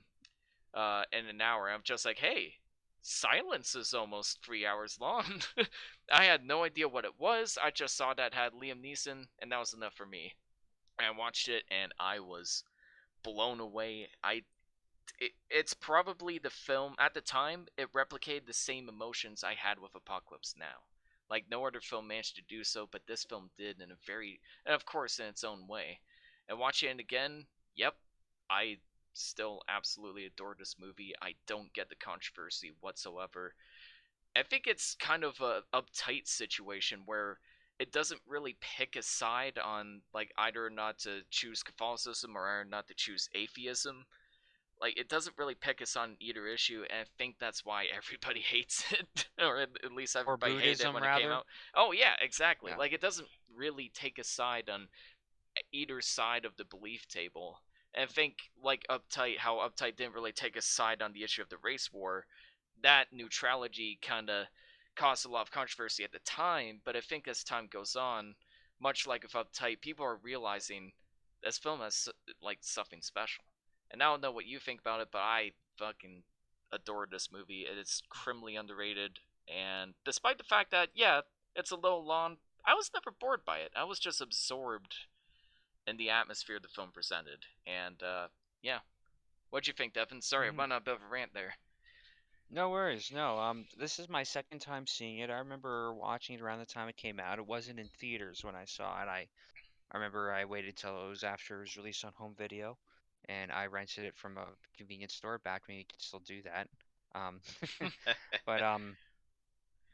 an hour. I'm just like, hey, Silence is almost 3 hours long. I had no idea what it was. I just saw that it had Liam Neeson, and that was enough for me. I watched it, and I was blown away. It's probably the film, at the time, it replicated the same emotions I had with Apocalypse Now. Like, no other film managed to do so, but this film did in a very, and of course in its own way. And watching it again, yep, I still absolutely adore this movie. I don't get the controversy whatsoever. I think it's kind of a uptight situation where it doesn't really pick a side on like either or not to choose Catholicism or not to choose atheism. Like, it doesn't really pick us on either issue, and I think that's why everybody hates it, or at least everybody hated it when it came out. Oh yeah, exactly. Yeah. Like, it doesn't really take a side on either side of the belief table. And I think like Uptight, how Uptight didn't really take a side on the issue of the race war, that neutrality kind of caused a lot of controversy at the time. But I think as time goes on, much like with Uptight, people are realizing this film has like something special. And I don't know what you think about it, but I fucking adored this movie. It is criminally underrated, and despite the fact that yeah, it's a little long, I was never bored by it. I was just absorbed in the atmosphere the film presented. And yeah, what'd you think, Devon? Sorry, I went on a bit of a rant there. No worries. No, this is my second time seeing it. I remember watching it around the time it came out. It wasn't in theaters when I saw it. I remember I waited till it was after it was released on home video, and I rented it from a convenience store back when you could still do that. Um, but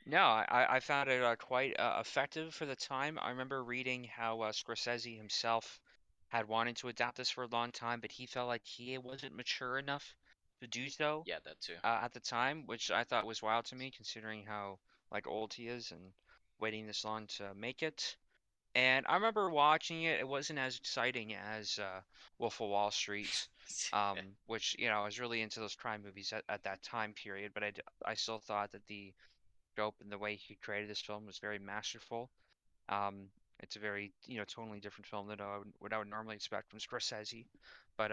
no, I found it quite effective for the time. I remember reading how Scorsese himself had wanted to adapt this for a long time, but he felt like he wasn't mature enough to do so Yeah, that too. at the time, which I thought was wild to me, considering how like old he is and waiting this long to make it. And I remember watching it. It wasn't as exciting as Wolf of Wall Street, which I was really into those crime movies at that time period. But I still thought that the scope and the way he created this film was very masterful. Um, it's a very totally different film than what I would normally expect from Scorsese. But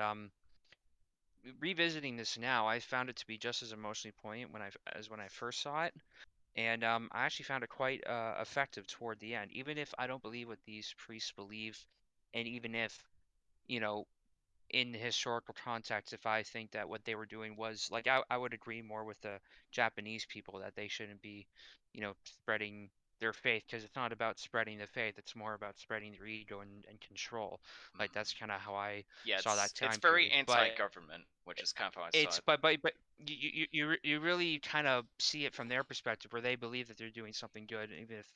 revisiting this now, I found it to be just as emotionally poignant as when I first saw it. And I actually found it quite effective toward the end, even if I don't believe what these priests believe, and even if, you know, in the historical context, if I think that what they were doing was like, I would agree more with the Japanese people that they shouldn't be, spreading their faith, because it's not about spreading the faith, it's more about spreading their ego and control. Like that's kind of how I Yeah, saw that it's time very period. But anti-government, which is kind of how I saw it's it. but you really kind of see it from their perspective, where they believe that they're doing something good, even if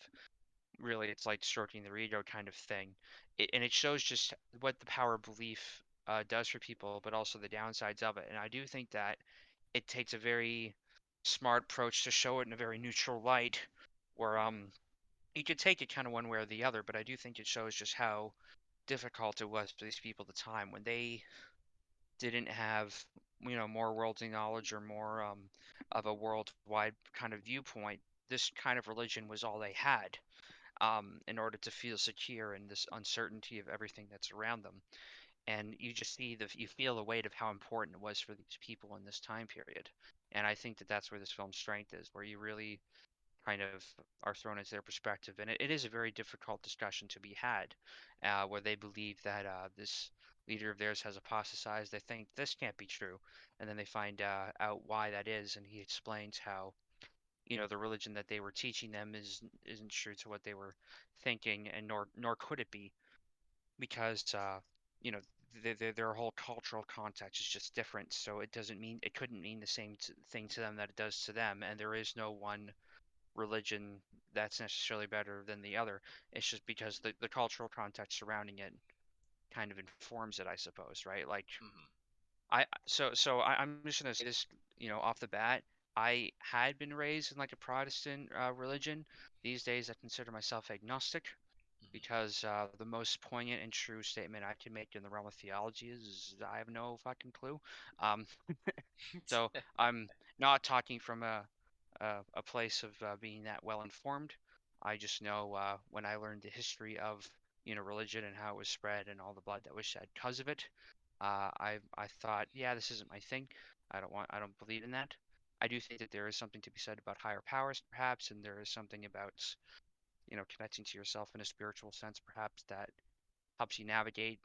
really it's like stroking their ego kind of thing. And it shows just what the power of belief does for people, but also the downsides of it. And I do think that it takes a very smart approach to show it in a very neutral light, where you could take it kind of one way or the other. But I do think it shows just how difficult it was for these people at the time when they didn't have more worldly knowledge or more of a worldwide kind of viewpoint. This kind of religion was all they had, in order to feel secure in this uncertainty of everything that's around them. And you just you feel the weight of how important it was for these people in this time period. And I think that that's where this film's strength is, where you really kind of are thrown into their perspective. And it is a very difficult discussion to be had, where they believe that this leader of theirs has apostatized. They think this can't be true. And then they find out why that is. And he explains how, the religion that they were teaching them isn't true to what they were thinking, and nor could it be, because you know their whole cultural context is just different. So it couldn't mean the same thing to them that it does to them, and there is no one religion that's necessarily better than the other. It's just because the cultural context surrounding it kind of informs it, I suppose, right? Like Mm-hmm. I'm just gonna say this, off the bat. I had been raised in like a Protestant religion. These days, I consider myself agnostic, because the most poignant and true statement I can make in the realm of theology is I have no fucking clue. Um, so I'm not talking from a place of being that well informed. I just know when I learned the history of religion and how it was spread and all the blood that was shed because of it, I thought, yeah, this isn't my thing. I don't believe in that. I do think that there is something to be said about higher powers, perhaps, and there is something about connecting to yourself in a spiritual sense, perhaps, that helps you navigate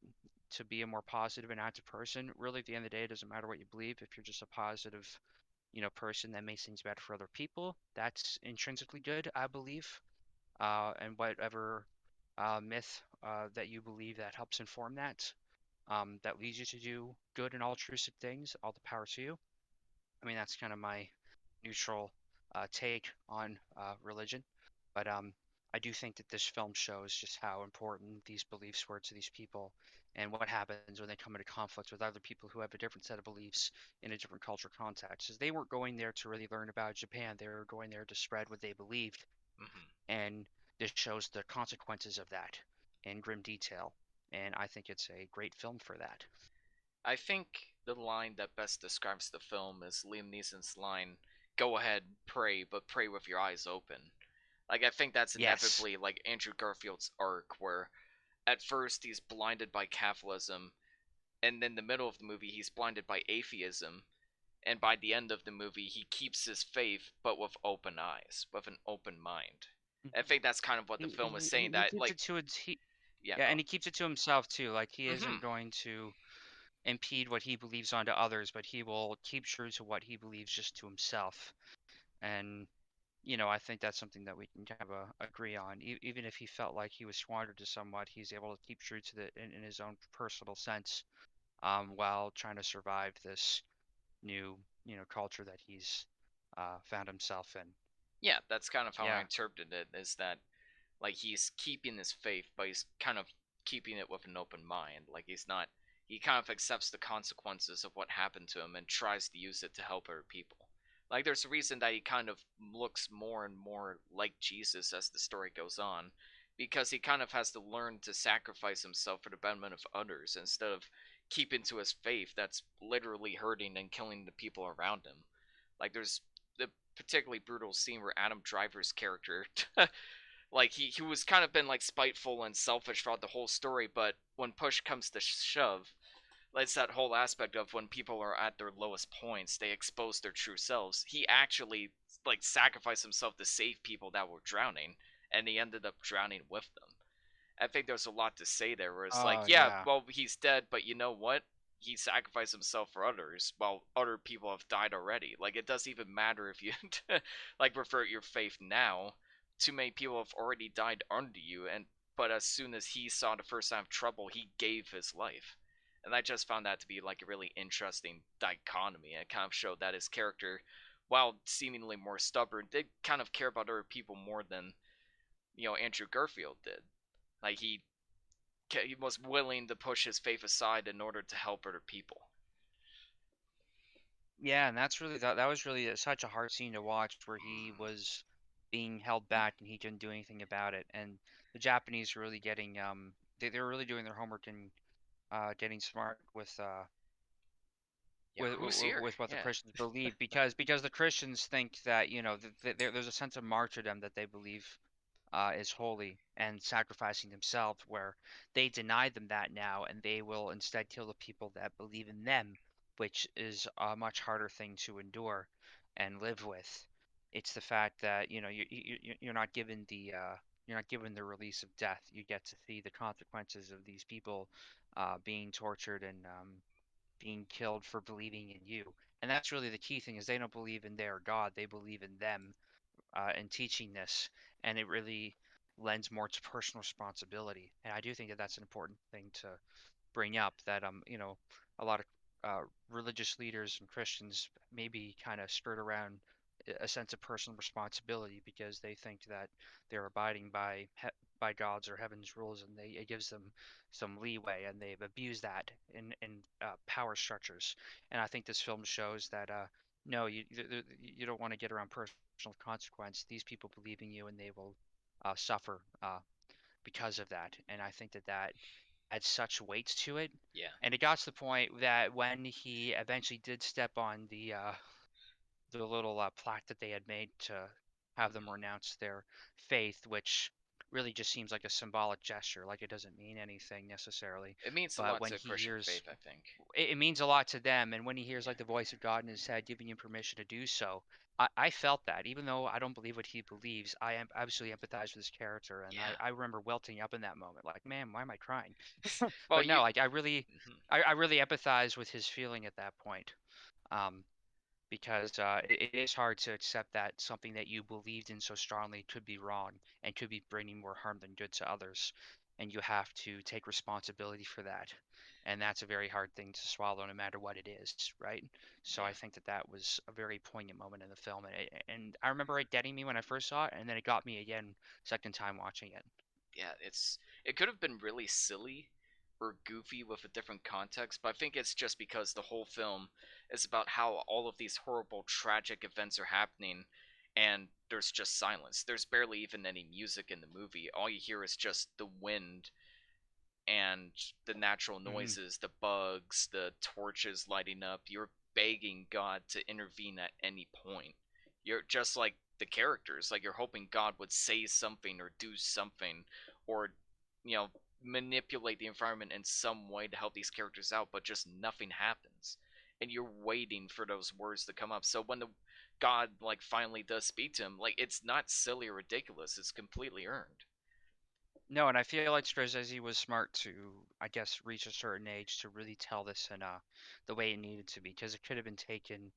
to be a more positive and active person. Really, at the end of the day, it doesn't matter what you believe. If you're just a positive, person that makes things better for other people, that's intrinsically good, I believe. And whatever myth that you believe that helps inform that, that leads you to do good and altruistic things, all the power to you. I mean, that's kind of my neutral take on religion. But I do think that this film shows just how important these beliefs were to these people, and what happens when they come into conflict with other people who have a different set of beliefs in a different culture context. Because they weren't going there to really learn about Japan, they were going there to spread what they believed. Mm-hmm. And this shows the consequences of that in grim detail. And I think it's a great film for that. I think the line that best describes the film is Liam Neeson's line, "Go ahead, pray, but pray with your eyes open." Like, I think that's Yes. inevitably like Andrew Garfield's arc, where at first he's blinded by Catholicism, and in the middle of the movie he's blinded by atheism, and by the end of the movie he keeps his faith but with open eyes, with an open mind. I think that's kind of what the film is saying, He that keeps like, it to he yeah, yeah, go. and he keeps it to himself too. Like he Mm-hmm. isn't going to impede what he believes onto others, but he will keep true to what he believes just to himself. And I think that's something that we can kind of agree on. Even if he felt like he was squandered to somewhat, he's able to keep true to in his own personal sense, while trying to survive this new, culture that he's found himself in. Yeah, that's kind of how I Yeah. interpreted it, is that like he's keeping his faith, but he's kind of keeping it with an open mind. Like he kind of accepts the consequences of what happened to him and tries to use it to help other people. Like there's a reason that he kind of looks more and more like Jesus as the story goes on, because he kind of has to learn to sacrifice himself for the betterment of others instead of keeping to his faith that's literally hurting and killing the people around him. Like there's the particularly brutal scene where Adam Driver's character like he was kind of been like spiteful and selfish throughout the whole story, but when push comes to shove, it's that whole aspect of when people are at their lowest points, they expose their true selves. He actually like sacrificed himself to save people that were drowning, and he ended up drowning with them. I think there's a lot to say there, where it's Oh like, yeah, yeah. well, he's dead, but you know what? He sacrificed himself for others, while other people have died already. Like, it doesn't even matter if you like revert your faith now. Too many people have already died under you, and but as soon as he saw the first sign of trouble, he gave his life. And I just found that to be like a really interesting dichotomy. And it kind of showed that his character, while seemingly more stubborn, did kind of care about other people more than Andrew Garfield did. Like he was willing to push his faith aside in order to help other people. Yeah, and that's really that was really such a hard scene to watch, where he was being held back and he couldn't do anything about it. And the Japanese were really getting they were really doing their homework and getting smart Yeah, who's here? with what the Yeah, Christians believe, because the Christians think that there's a sense of martyrdom that they believe is holy, and sacrificing themselves, where they deny them that now, and they will instead kill the people that believe in them, which is a much harder thing to endure and live with. It's the fact that you're not given the release of death. You get to see the consequences of these people being tortured and being killed for believing in you. And that's really the key thing, is they don't believe in their God, they believe in them, and teaching this, and it really lends more to personal responsibility. And I do think that that's an important thing to bring up, that a lot of religious leaders and Christians maybe kind of skirt around a sense of personal responsibility, because they think that they're abiding by God's or heaven's rules, and it gives them some leeway, and they've abused that in power structures. And I think this film shows that no, you don't want to get around personal consequence. These people believe in you, and they will suffer because of that. And I think that adds such weight to it. yeah. And it got to the point that when he eventually did step on the little plaque that they had made to have them renounce their faith, which really just seems like a symbolic gesture, like it doesn't mean anything necessarily. It means a But lot when to he Christian hears faith, I think. it means a lot to them, and when he hears Yeah, like the voice of God in his head giving him permission to do so, I felt that. Even though I don't believe what he believes, I am absolutely empathize with his character, and yeah. I remember welting up in that moment, like, man, why am I crying? Well, But you. no, like, I really Mhm. I really empathize with his feeling at that point. Um, because it is hard to accept that something that you believed in so strongly could be wrong and could be bringing more harm than good to others, and you have to take responsibility for that. And that's a very hard thing to swallow, no matter what it is, right? So I Yeah, think that was a very poignant moment in the film, and I remember it getting me when I first saw it, and then it got me again second time watching it. yeah. It could have been really silly or goofy with a different context, but I think it's just because the whole film is about how all of these horrible, tragic events are happening, and there's just silence. There's barely even any music in the movie. All you hear is just the wind and the natural Mm-hmm. noises, the bugs, the torches lighting up. You're begging God to intervene at any point. You're just like the characters, like you're hoping God would say something or do something, or you know, manipulate the environment in some way to help these characters out, but just nothing happens. And you're waiting for those words to come up. So when the God like finally does speak to him, like it's not silly or ridiculous, it's completely earned. No, and I feel like Scorsese was smart to, I guess, reach a certain age to really tell this in the way it needed to be, because it could have been taken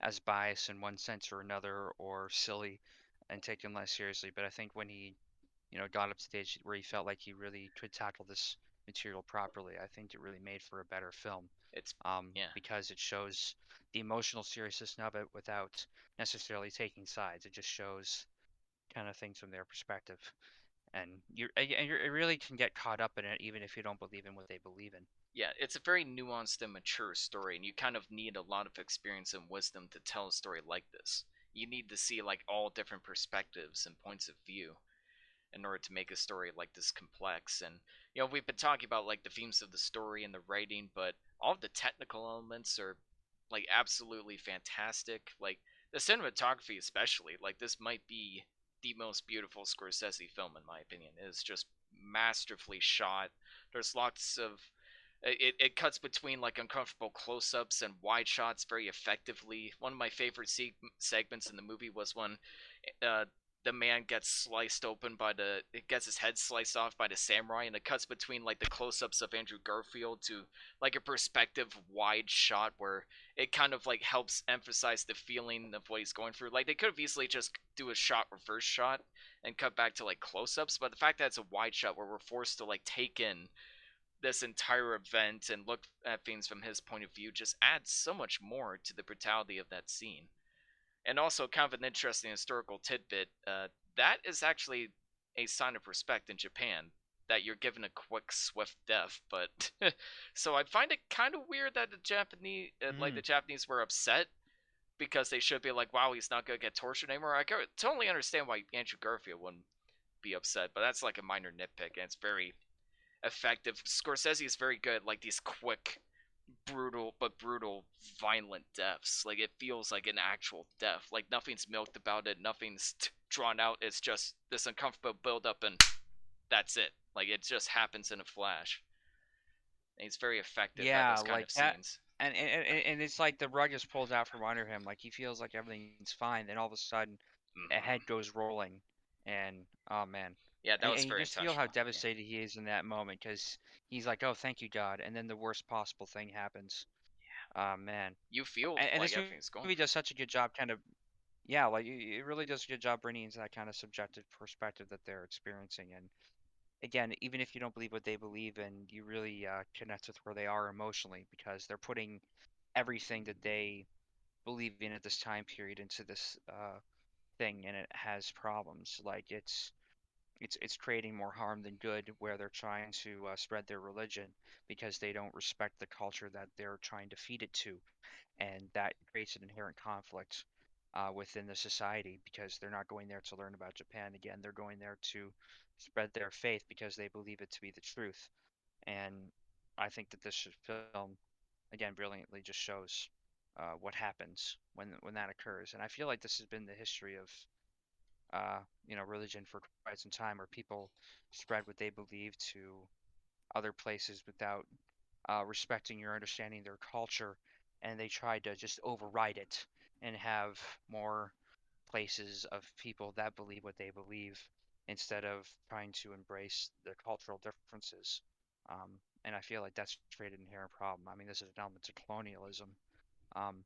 as bias in one sense or another, or silly and taken less seriously. But I think when he, got up to the age where he felt like he really could tackle this material properly, I think it really made for a better film. It's yeah. Because it shows the emotional seriousness of it without necessarily taking sides. It just shows kind of things from their perspective, and you really can get caught up in it even if you don't believe in what they believe in. Yeah, it's a very nuanced and mature story, and you kind of need a lot of experience and wisdom to tell a story like this. You need to see like all different perspectives and points of view in order to make a story like this complex. And we've been talking about like the themes of the story and the writing, but all of the technical elements are like absolutely fantastic. Like the cinematography especially, like this might be the most beautiful Scorsese film in my opinion. It's just masterfully shot. There's lots of it cuts between like uncomfortable close-ups and wide shots very effectively. One of my favorite segments in the movie was when uh, the man gets sliced open by it gets his head sliced off by the samurai, and it cuts between like the close-ups of Andrew Garfield to like a perspective wide shot where it kind of like helps emphasize the feeling of what he's going through. Like they could have easily just do a shot reverse shot and cut back to like close-ups, but the fact that it's a wide shot where we're forced to like take in this entire event and look at things from his point of view just adds so much more to the brutality of that scene. And also, kind of an interesting historical tidbit, that is actually a sign of respect in Japan, that you're given a quick, swift death. But so I find it kind of weird that the Japanese were upset, because they should be like, wow, he's not gonna get tortured anymore. I can totally understand why Andrew Garfield wouldn't be upset, but that's like a minor nitpick, and it's very effective. Scorsese is very good, like these quick, brutal, violent deaths. Like it feels like an actual death. Like nothing's milked about it, nothing's drawn out. It's just this uncomfortable build up, and that's it. Like it just happens in a flash. And he's very effective at Yeah, those kind like of that, scenes. and it's like the rug is pulled out from under him. Like he feels like everything's fine, then all of a sudden, a Mm-hmm. head goes rolling, and oh man, Yeah, that was and you very just feel how intentional. Yeah. devastated he is in that moment because he's like, "Oh, thank you, God," and then the worst possible thing happens. Oh man, You feel and like this everything's going movie through. does such a good job, kind of, yeah, like it really does a good job bringing into that kind of subjective perspective that they're experiencing. And again, even if you don't believe what they believe in, you really connect with where they are emotionally because they're putting everything that they believe in at this time period into this thing, and it has problems. Like it's creating more harm than good, where they're trying to spread their religion because they don't respect the culture that they're trying to feed it to, and that creates an inherent conflict within the society because they're not going there to learn about Japan again. They're going there to spread their faith because they believe it to be the truth. And I think that this film, again, brilliantly just shows what happens when that occurs. And I feel like this has been the history of religion for quite some time, where people spread what they believe to other places without respecting or understanding their culture, and they try to just override it and have more places of people that believe what they believe instead of trying to embrace the cultural differences. Um, and I feel like that's created an inherent problem. I mean, this is an element to colonialism. Um,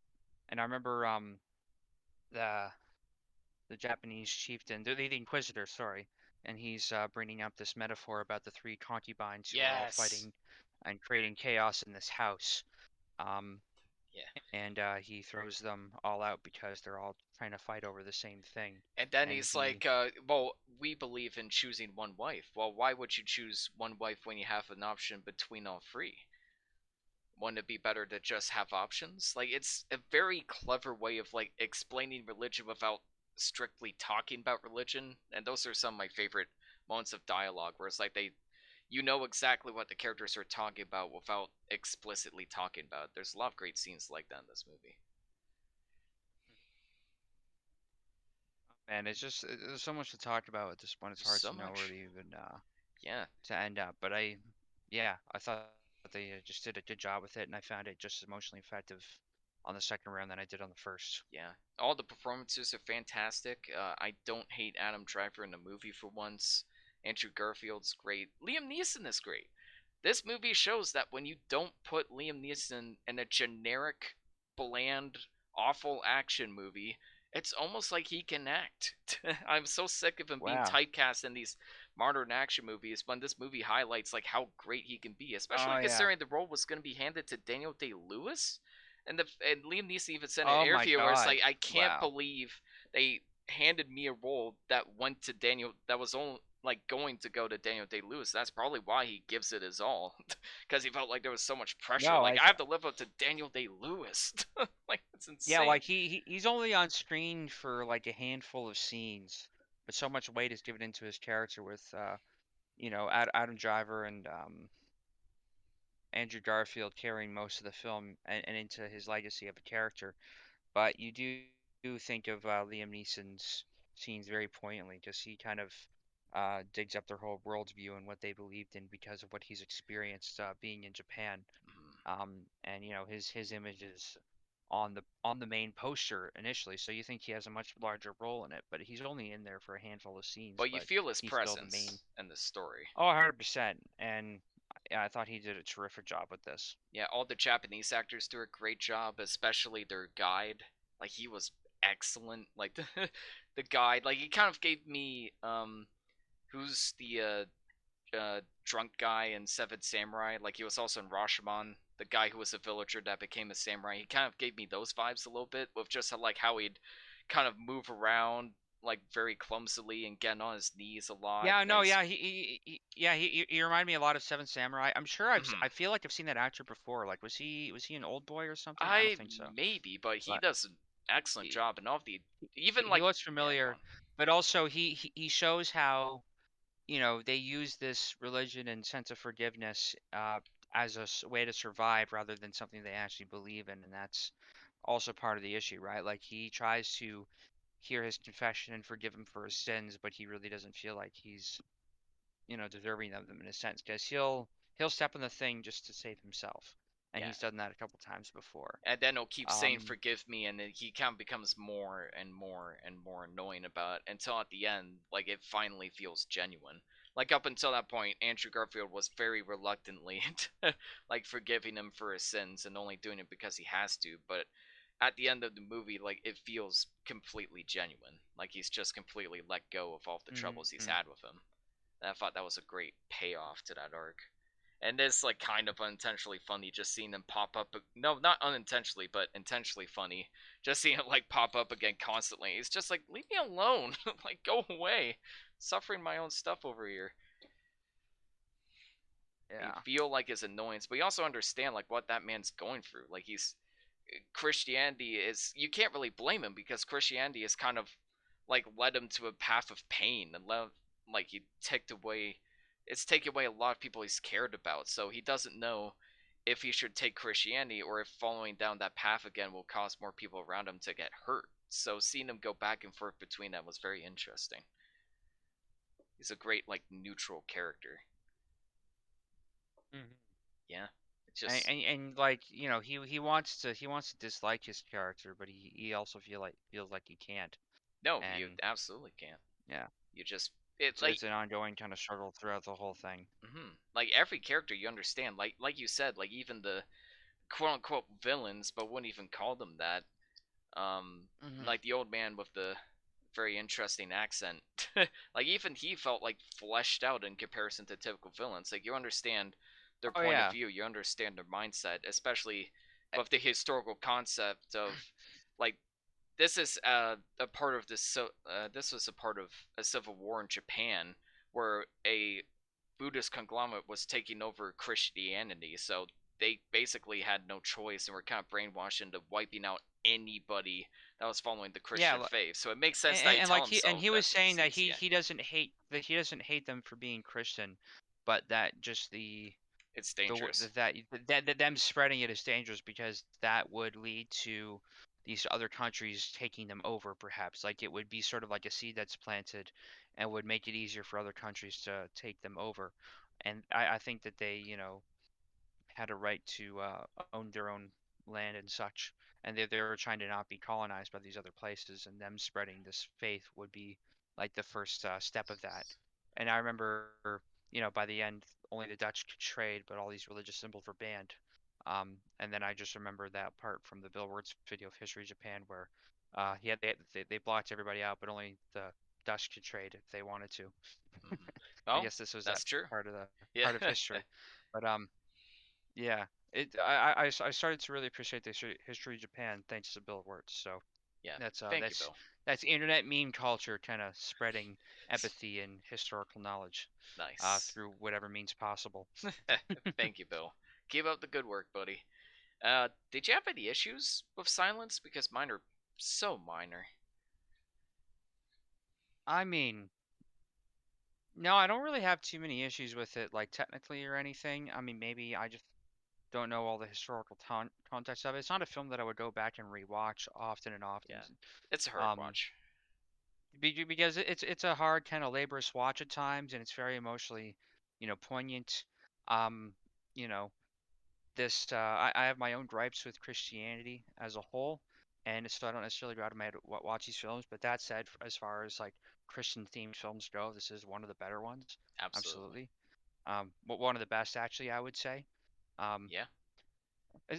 and I remember the Japanese chieftain, the Inquisitor, sorry, and he's bringing up this metaphor about the three concubines who are all Yes. fighting and creating chaos in this house. Um, Yeah. and he throws them all out because they're all trying to fight over the same thing. And then And he's he, like, well, we believe in choosing one wife. Well, why would you choose one wife when you have an option between all three? Wouldn't it be better to just have options? Like, it's a very clever way of, like, explaining religion without strictly talking about religion. And those are some of my favorite moments of dialogue, where it's like you know exactly what the characters are talking about without explicitly talking about it. There's a lot of great scenes like that in this movie. And it's just there's so much to talk about at this point. It's There's hard so to know where much. to even Yeah. to end up. But I thought they just did a good job with it, and I found it just as emotionally effective on the second round than I did on the first. Yeah, all the performances are fantastic. I don't hate Adam Driver in the movie for once. Andrew Garfield's great. Liam Neeson is great. This movie shows that when you don't put Liam Neeson in a generic, bland, awful action movie, it's almost like he can act. I'm so sick of him being Wow. typecast in these modern action movies when this movie highlights like how great he can be, especially Oh yeah. considering the role was going to be handed to Daniel Day-Lewis. And Liam Neeson even said in Oh an my interview where it's God. like, I can't Wow. believe they handed me a role that went to Daniel, that was only like going to go to Daniel Day Lewis. That's probably why he gives it his all, because he felt like there was so much pressure. No, Like I have to live up to Daniel Day Lewis. Like it's insane. like he's only on screen for like a handful of scenes, but so much weight is given into his character with Adam Driver and Andrew Garfield carrying most of the film and into his legacy of a character. But you do think of Liam Neeson's scenes very poignantly because he kind of digs up their whole worldview and what they believed in because of what he's experienced being in Japan. And his image is on the main poster initially, so you think he has a much larger role in it, but he's only in there for a handful of scenes. But you feel his he's still the main. presence in the story. Oh, 100%. And I thought he did a terrific job with this. Yeah, all the Japanese actors do a great job, especially their guide. Like he was excellent. Like the guide, like he kind of gave me who's the drunk guy in Seven Samurai. Like he was also in Rashomon, the guy who was a villager that became a samurai. He kind of gave me those vibes a little bit with just how he'd kind of move around like very clumsily and getting on his knees a lot. Yeah, no, yeah, he reminded me a lot of Seven Samurai. I'm sure I feel like I've seen that actor before. Like, was he an old boy or something? I don't think so. Maybe, but he does an excellent job, and all of the even he like looks familiar, but also he shows how they use this religion and sense of forgiveness as a way to survive rather than something they actually believe in, and that's also part of the issue, right? Like he tries to hear his confession and forgive him for his sins, but he really doesn't feel like he's deserving of them in a sense, because he'll step on the thing just to save himself, and he's done that a couple times before. And then he'll keep saying "forgive me," and then he kind of becomes more and more and more annoying about it until at the end, like it finally feels genuine. Like up until that point, Andrew Garfield was very reluctantly like forgiving him for his sins and only doing it because he has to. But at the end of the movie, like it feels completely genuine. Like he's just completely let go of all the troubles he's had with him. And I thought that was a great payoff to that arc. And it's like kind of unintentionally funny just seeing them pop up. No, not unintentionally, but intentionally funny. Just seeing it like pop up again constantly. It's just like, leave me alone. Like, go away. Suffering my own stuff over here. Yeah. You feel like his annoyance, but you also understand like what that man's going through. Like Christianity is, you can't really blame him because Christianity is kind of like led him to a path of pain and like he it's taken away a lot of people he's cared about, so he doesn't know if he should take Christianity or if following down that path again will cause more people around him to get hurt. So seeing him go back and forth between them was very interesting. He's a great like neutral character. Yeah, it's just and like he wants to dislike his character, but he also feels like he can't. No, you absolutely can't. Yeah, you just it's an ongoing kind of struggle throughout the whole thing. Like every character you understand, like you said, like even the quote unquote villains, but wouldn't even call them that. Like the old man with the very interesting accent, like even he felt like fleshed out in comparison to typical villains. Like you understand their point of view, you understand their mindset, especially with the historical concept of like this is a part of this. So this was a part of a civil war in Japan where a Buddhist conglomerate was taking over Christianity. So they basically had no choice and were kind of brainwashed into wiping out anybody that was following the Christian faith. So it makes sense that he was saying that he doesn't hate them for being Christian, but that just It's the dangerous. that them spreading it is dangerous because that would lead to these other countries taking them over, perhaps. Like it would be sort of like a seed that's planted and would make it easier for other countries to take them over. And I think that they, had a right to own their own land and such. And they were trying to not be colonized by these other places, and them spreading this faith would be like the first step of that. And I remember, by the end, only the Dutch could trade, but all these religious symbols were banned. And then I just remember that part from the Bill Wurtz video of History of Japan where, they blocked everybody out, but only the Dutch could trade if they wanted to. Mhm. I Well, guess this was that that's true. part of the Yeah. part of history. But yeah, I started to really appreciate the history of Japan thanks to Bill Wurtz. So Yeah. that's Thank you, Bill. internet meme culture kind of spreading empathy and historical knowledge Nice. through whatever means possible. Thank you, Bill. Keep up the good work, buddy. Did you have any issues with silence? Because mine are so minor. I mean, no, I don't really have too many issues with it, like technically or anything. I mean, maybe I just don't know all the historical context of it. It's not a film that I would go back and rewatch often and often. Yeah. It's a hard Um, watch. because it's a hard kind of laborious watch at times, and it's very emotionally, poignant. Um, you know, I have my own gripes with Christianity as a whole, and so I don't necessarily go out of my head to watch these films. But that said, as far as like Christian themed films go, this is one of the better ones. Absolutely. Absolutely. One of the best actually, I would say. Um, Yeah.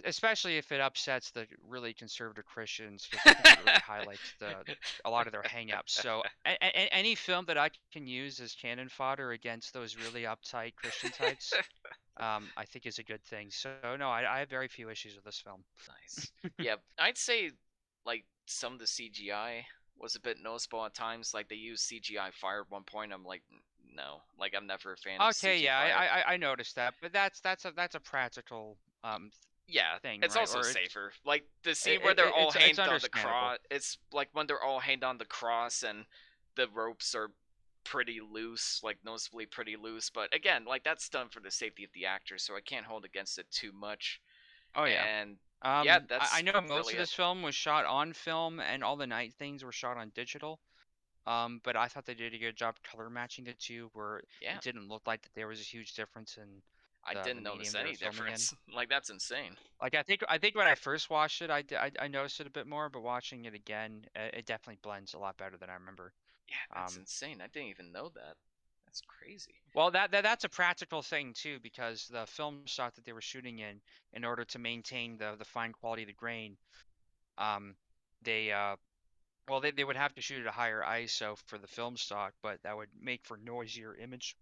especially if it upsets the really conservative Christians, because I think it really highlights a lot of their hangups. So any film that I can use as cannon fodder against those really uptight Christian types, I think is a good thing. So no, I have very few issues with this film. Nice. Yeah, I'd say like some of the CGI was a bit noticeable at times. Like they used CGI fire at one point. I'm like, no, like I'm never a fan of Okay, CG yeah, fire. I noticed that, but that's a practical Yeah, thing, it's right? also Or safer. Like the scene where they're all it's hanged on the understandable. cross. It's like when they're all hanged on the cross and the ropes are pretty loose, like noticeably pretty loose. But again, like that's done for the safety of the actor, so I can't hold against it too much. Oh yeah. And yeah, I that's know most really of it. this film was shot on film, and all the night things were shot on digital. But I thought they did a good job color matching the two, where Yeah, it didn't look like that there was a huge difference in I the didn't notice medium they were any filming in. difference. Like that's insane. Like I think when I first watched it, I noticed it a bit more, but watching it again, it definitely blends a lot better than I remember. Yeah, that's Um, insane. I didn't even know that. That's crazy. well, that's a practical thing too, because the film shot that they were shooting in order to maintain the fine quality of the grain, um, they well they would have to shoot at a higher ISO for the film stock, but that would make for noisier image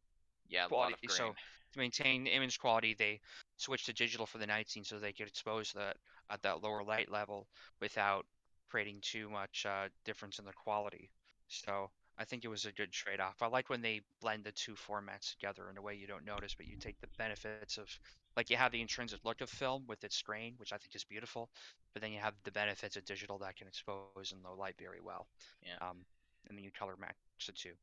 Yeah, a lot quality. of grain. So to maintain image quality, they switched to digital for the night scene so they could expose that at that lower light level without creating too much difference in the quality. So I think it was a good trade-off. I like when they blend the two formats together in a way you don't notice, but you take the benefits of, like, you have the intrinsic look of film with its grain, which I think is beautiful, but then you have the benefits of digital that can expose in low light very well. Yeah. Um, and then you color match the two.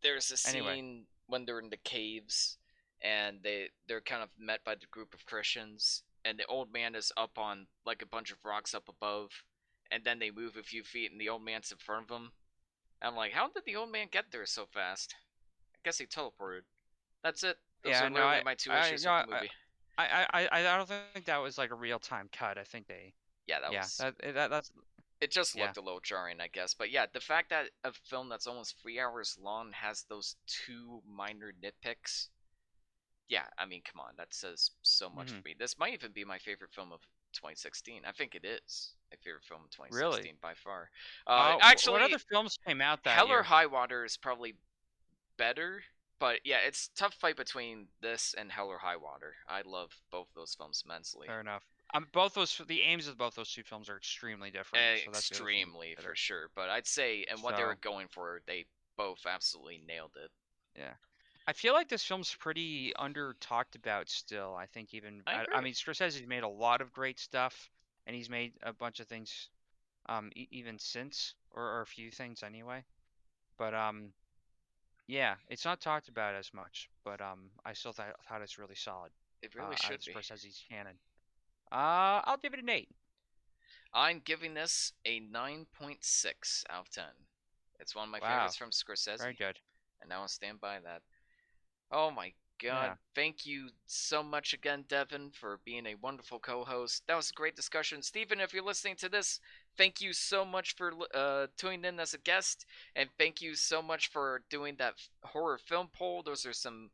There's a Anyway, scene when they're in the caves and they're kind of met by the group of Christians and the old man is up on like a bunch of rocks up above and then they move a few feet and the old man's in front of them. I'm like, how did the old man get there so fast? I guess he teleported. That's it. Those yeah, are no, literally my two I issues no, with the movie. I don't think that was like a real time cut. I think they, Yeah, that yeah, was that's it just yeah. looked a little jarring, I guess. But yeah, the fact that a film that's almost 3 hours long has those two minor nitpicks. Yeah, I mean, come on, that says so much Hmm. for me. This might even be my favorite film of 2016. I think it is my favorite film of Really. 2016 by far. What Actually, other films came out that Hell or year? High Water is probably better, but yeah, it's a tough fight between this and Hell or High Water. I love both those films immensely. Fair enough. Both those the aims of both those two films are extremely different, so that's the other thing to Extremely, for consider. sure. But I'd say, and what they were So going for, they both absolutely nailed it. yeah, I feel like this film's pretty under talked about still. I think even I I agree. mean Scorsese's made a lot of great stuff, and he's made a bunch of things, even since, or a few things anyway. But Yeah, it's not talked about as much, but I still thought it's really solid. It really Out of should the be. Scorsese's canon. I'll give it an 8. I'm giving this a 9.6 out of 10. It's one of my Wow, favorites from very Scorsese, good. and I will stand by that. Oh my god. Yeah. Thank you so much again, Devon, for being a wonderful co host. That was a great discussion. Stephen, if you're listening to this, thank you so much for tuning in as a guest, and thank you so much for doing that horror film poll. Those are some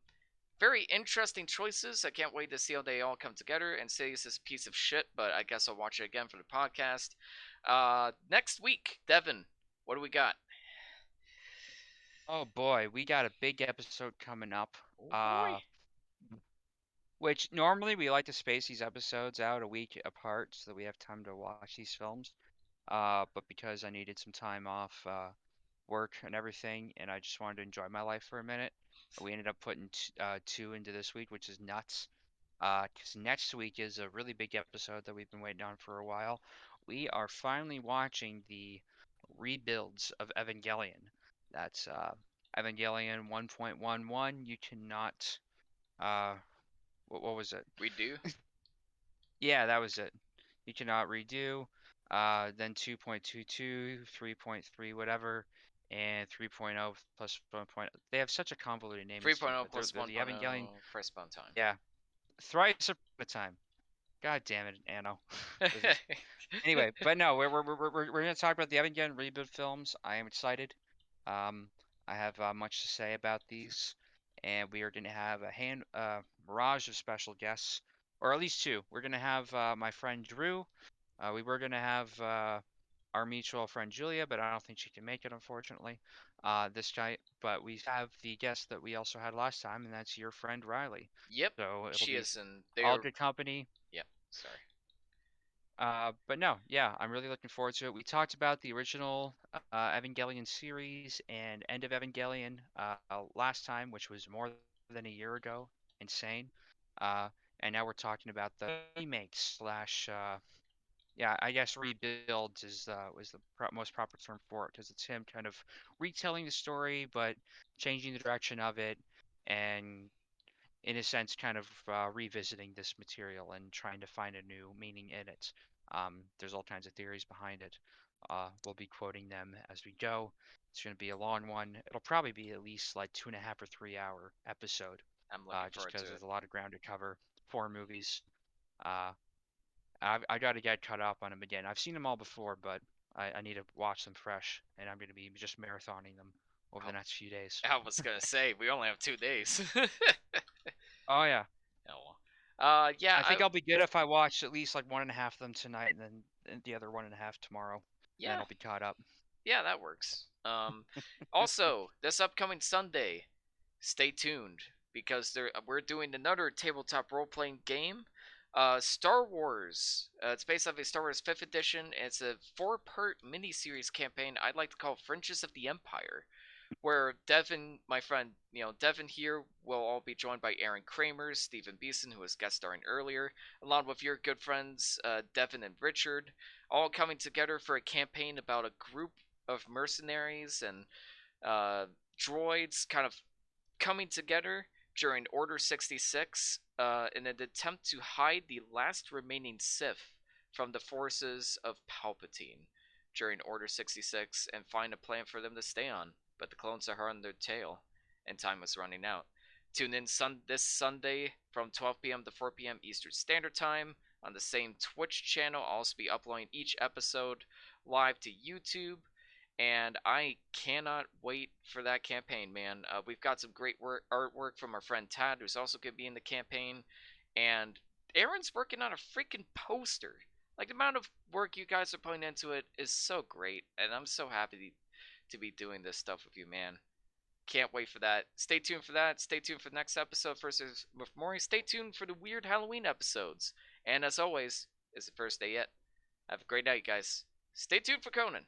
very interesting choices. I can't wait to see how they all come together and say it's this piece of shit, but I guess I'll watch it again for the podcast. Next week, Devon, what do we got? Oh boy, we got a big episode coming up. Oh boy. Which normally we like to space these episodes out a week apart so that we have time to watch these films. But because I needed some time off work and everything, and I just wanted to enjoy my life for a minute, we ended up putting 2 into this week, which is nuts. Because next week is a really big episode that we've been waiting on for a while. We are finally watching the rebuilds of Evangelion. That's Evangelion 1.11. You cannot. Uh, what was it? Redo? Yeah, that was it. You cannot redo. Then 2.22, 3.3, whatever, and 3.0 plus 1. They have such a convoluted naming scheme, 3.0 but plus they're the 1.0 Evangelion. first spawn time. Yeah, thrice upon a time. God damn it, Anno. Anyway, but no, we're gonna talk about the Evangelion reboot films. I am excited. Um, I have much to say about these, and we are gonna have a barrage of special guests, or at least 2. We're gonna have my friend Drew. We were gonna have our mutual friend Julia, but I don't think she can make it, unfortunately. This guy, but we have the guest that we also had last time, and that's your friend Riley. Yep, So it'll she be is in all there. good company. Yep, sorry. But no, yeah, I'm really looking forward to it. We talked about the original Evangelion series and End of Evangelion last time, which was more than a year ago. Insane. Uh, and now we're talking about the remakes slash, yeah, I guess rebuilds is was the most proper term for it because it's him kind of retelling the story but changing the direction of it and in a sense, kind of revisiting this material and trying to find a new meaning in it. There's all kinds of theories behind it. We'll be quoting them as we go. It's going to be a long one. It'll probably be at least like 2.5 or 3 hour episode, I'm looking just forward because to it. there's a lot of ground to cover. 4 movies. Uh, I got to get caught up on them again. I've seen them all before, but I need to watch them fresh, and I'm going to be just marathoning them over the next few days. I was gonna say we only have 2 days. Oh yeah. Oh yeah. I think I'll be good if I watch at least like 1.5 of them tonight, and then the other 1.5 tomorrow. Yeah. Then I'll be caught up. Yeah, that works. Also, this upcoming Sunday, stay tuned because we're doing another tabletop role playing game. Star Wars. It's based off a Star Wars 5th edition. It's a 4-part miniseries campaign I'd like to call Fringes of the Empire, where Devon, my friend, Devon here will all be joined by Aaron Kramer, Stephen Beason, who was guest starring earlier, along with your good friends Devon and Richard, all coming together for a campaign about a group of mercenaries and droids kind of coming together during Order 66 in an attempt to hide the last remaining Sith from the forces of Palpatine during Order 66 and find a plan for them to stay on. But the clones are on their tail, and time was running out. Tune in this Sunday from 12 p.m. to 4 p.m. Eastern Standard Time on the same Twitch channel. I'll also be uploading each episode live to YouTube, and I cannot wait for that campaign, man. We've got some great artwork from our friend Tad, who's also going to be in the campaign, and Aaron's working on a freaking poster. Like, the amount of work you guys are putting into it is so great, and I'm so happy to be doing this stuff with you, man. Can't wait for that. Stay tuned for that. Stay tuned for the next episode, Thursdays with Moire. Stay tuned for the weird Halloween episodes. And as always, it's the first day yet. Have a great night, guys. Stay tuned for Conan.